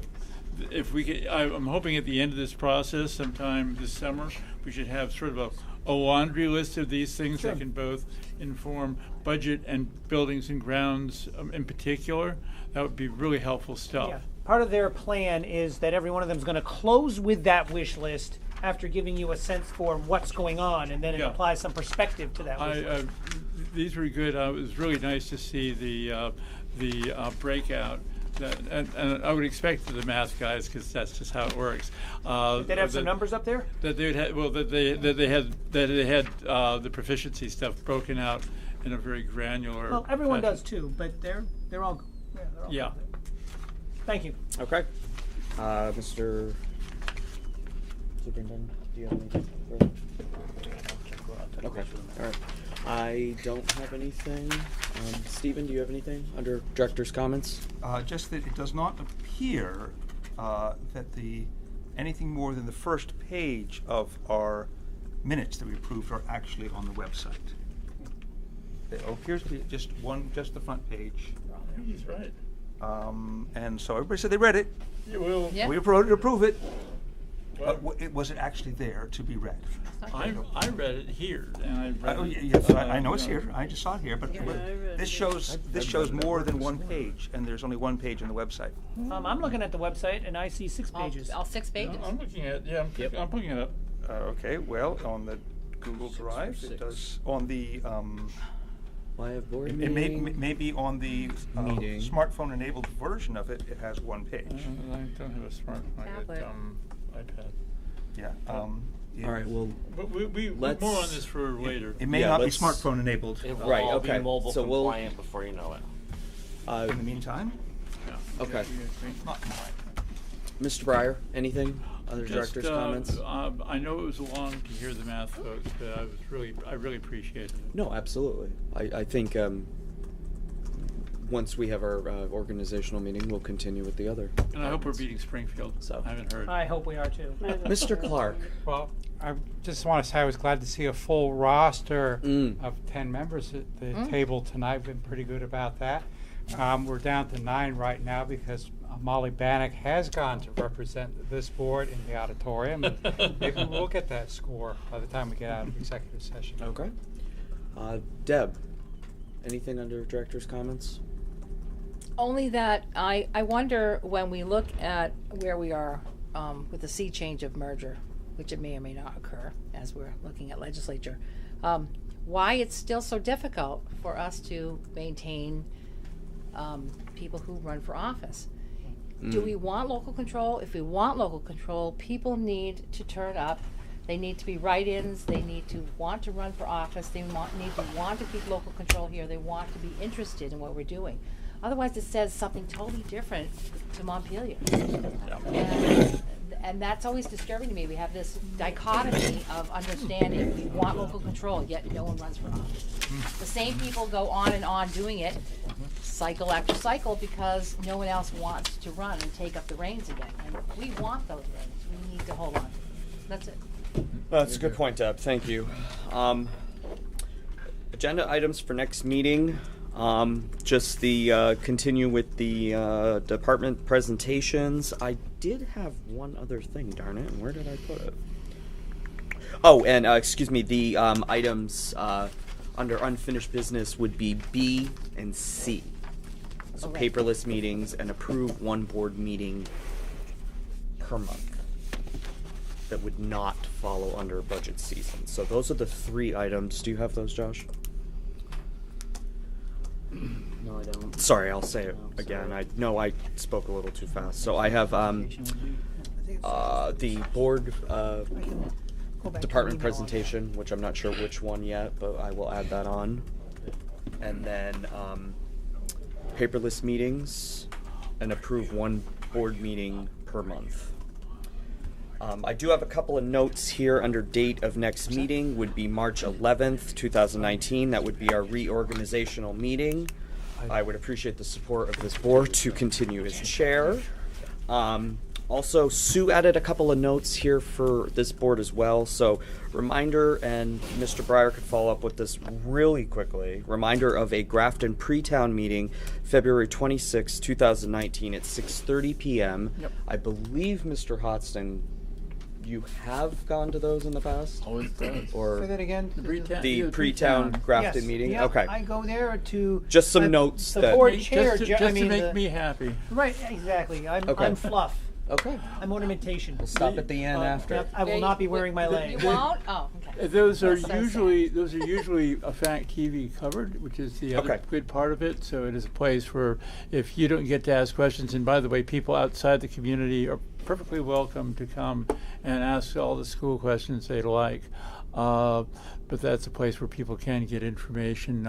if we get, I'm hoping at the end of this process, sometime this summer, we should have sort of a laundry list of these things that can both inform budget and buildings and grounds in particular. That would be really helpful stuff. Yeah. Part of their plan is that every one of them is going to close with that wish list after giving you a sense for what's going on, and then it applies some perspective to that wish list. These were good. It was really nice to see the breakout. And I would expect for the math guys, because that's just how it works. They'd have some numbers up there. That they had, that they had the proficiency stuff broken out in a very granular. Well, everyone fashion. does too, but they're all. Yeah. Thank you. Okay. Mr. Superintendent, do you have anything further? Okay. All right. I don't have anything. Stephen, do you have anything under director's comments? Just that it does not appear that anything more than the first page of our minutes that we approved are actually on the website. It appears to be just the front page. He's right. And so everybody said they read it. You will. Yeah. We voted to approve it. But was it actually there to be read? I read it here, and I read it. Yes, I know it's here. I just saw it here, but Yeah, I read this it. shows more than one page, and there's only one page on the website. I'm looking at the website and I see 6 pages. All 6 pages. I'm looking at I'm putting it up. Okay, well, on the Google Drive, it does on the. Why have board It may be on the Meeting. smartphone-enabled version of it. It has one page. I don't have a smartphone. I got iPad. Yeah. All right. Well, But we Let's- more on this for later. It may Yeah, not be let's- smartphone-enabled. It will Right, all okay. be mobile So we'll- compliant before you know it. In the meantime, okay. not compliant. Mr. Breyer, anything other director's comments? I know it was long to hear the math folks, but I really appreciated it. No, absolutely. I think once we have our organizational meeting, we'll continue with the other. And I hope we're beating Springfield. So. I haven't heard. I hope we are too. Mr. Clark. Well, I just want to say I was glad to see a full roster Mm. of 10 members at the table tonight. We've been pretty good about that. We're down to 9 right now because Molly Bannock has gone to represent this board in the auditorium. And maybe we'll get that score by the time we get out of executive session. Okay. Deb, anything under director's comments? Only that I wonder when we look at where we are with the sea change of merger, which it may or may not occur as we're looking at legislature, why it's still so difficult for us to maintain people who run for office. Do we want local control? If we want local control, people need to turn up. They need to be write-ins. They need to want to run for office. They need to want to keep local control here. They want to be interested in what we're doing. Otherwise, it says something totally different to Montpelier. And that's always disturbing to me. We have this dichotomy of understanding we want local control, yet no one runs for office. The same people go on and on doing it, cycle after cycle, because no one else wants to run and take up the reins again. And we want those reins. We need to hold on. That's it. That's a good point, Deb. Thank you. Agenda items for next meeting. Just the continue with the department presentations. I did have one other thing, darn it. Where did I put it? Oh, and excuse me, the items under unfinished business would be B and C. So paperless meetings and approve one board meeting per month that would not follow under budget season. So those are the 3 items. Do you have those, Josh? No, I don't. Sorry, I'll say it again. I know I spoke a little too fast. So I have the board department presentation, which I'm not sure which one yet, but I will add that on. And then paperless meetings and approve one board meeting per month. I do have a couple of notes here under date of next meeting would be March 11th, 2019. That would be our reorganizational meeting. I would appreciate the support of this board to continue as chair. Also, Sue added a couple of notes here for this board as well. So, reminder, and Mr. Breyer could follow up with this really quickly. Reminder of a Grafton pre-town meeting, February 26, 2019 at 6:30 p.m. Yep. I believe, Mr. Hodgson, you have gone to those in the past? Always does. Or Say that again. the pre-town Grafton Yes, meeting? yeah, Okay. I go there to Just some notes the that... board chair. Just I to mean, make me happy. Right, exactly. I'm Okay. fluff. Okay. I'm ornamentation. We'll stop at the end after. Yep, I will not be wearing my legs. You won't? Oh, okay. Those are That's so usually a fact TV covered, which is the other Okay. good part of it. So it is a place where if you don't get to ask questions, and by the way, people outside the community are perfectly welcome to come and ask all the school questions they'd like. But that's a place where people can get information.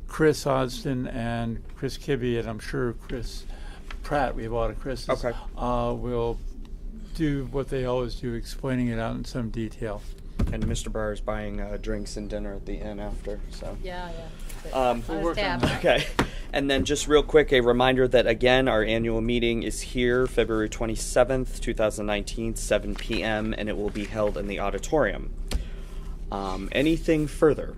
Chris Hodgson and Chris Kibbe, and I'm sure Chris Pratt, we have a lot of Chris's, Okay. will do what they always do, explaining it out in some detail. And Mr. Breyer is buying drinks and dinner at the inn after, so. Yeah. Um, On his tab. Okay. And then just real quick, a reminder that, again, our annual meeting is here, February 27th, 2019, 7 p.m., and it will be held in the auditorium. Anything further?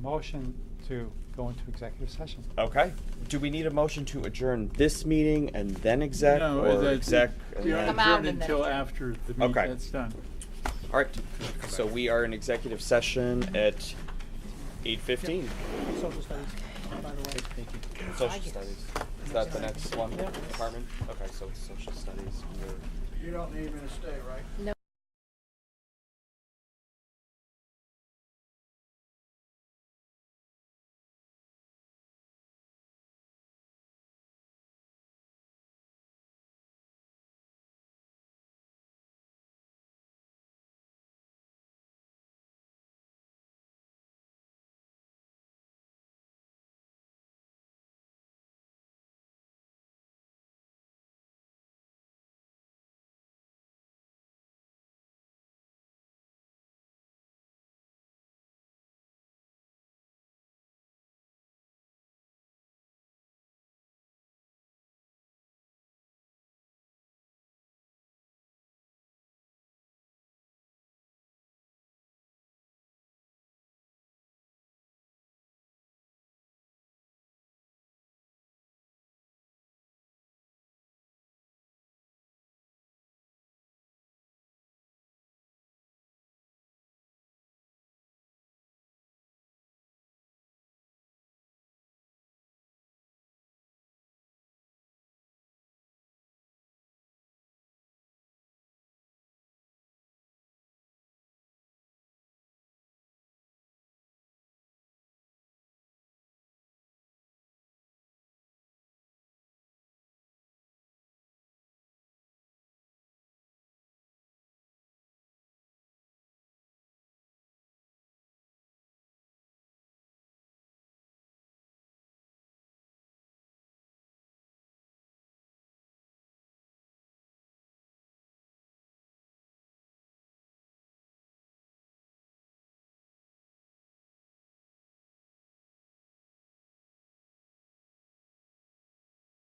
Motion to go into executive session. Okay. Do we need a motion to adjourn this meeting and then exec, No, or that's- exec? and You're then- Come out adjourned and then until adjourn. after the meeting Okay. that's done. All right. So we are in executive session at 8:15. Social studies, by the way. Social studies. Is that the next one? Department? Okay, so it's social studies. You don't need me to stay, right? No.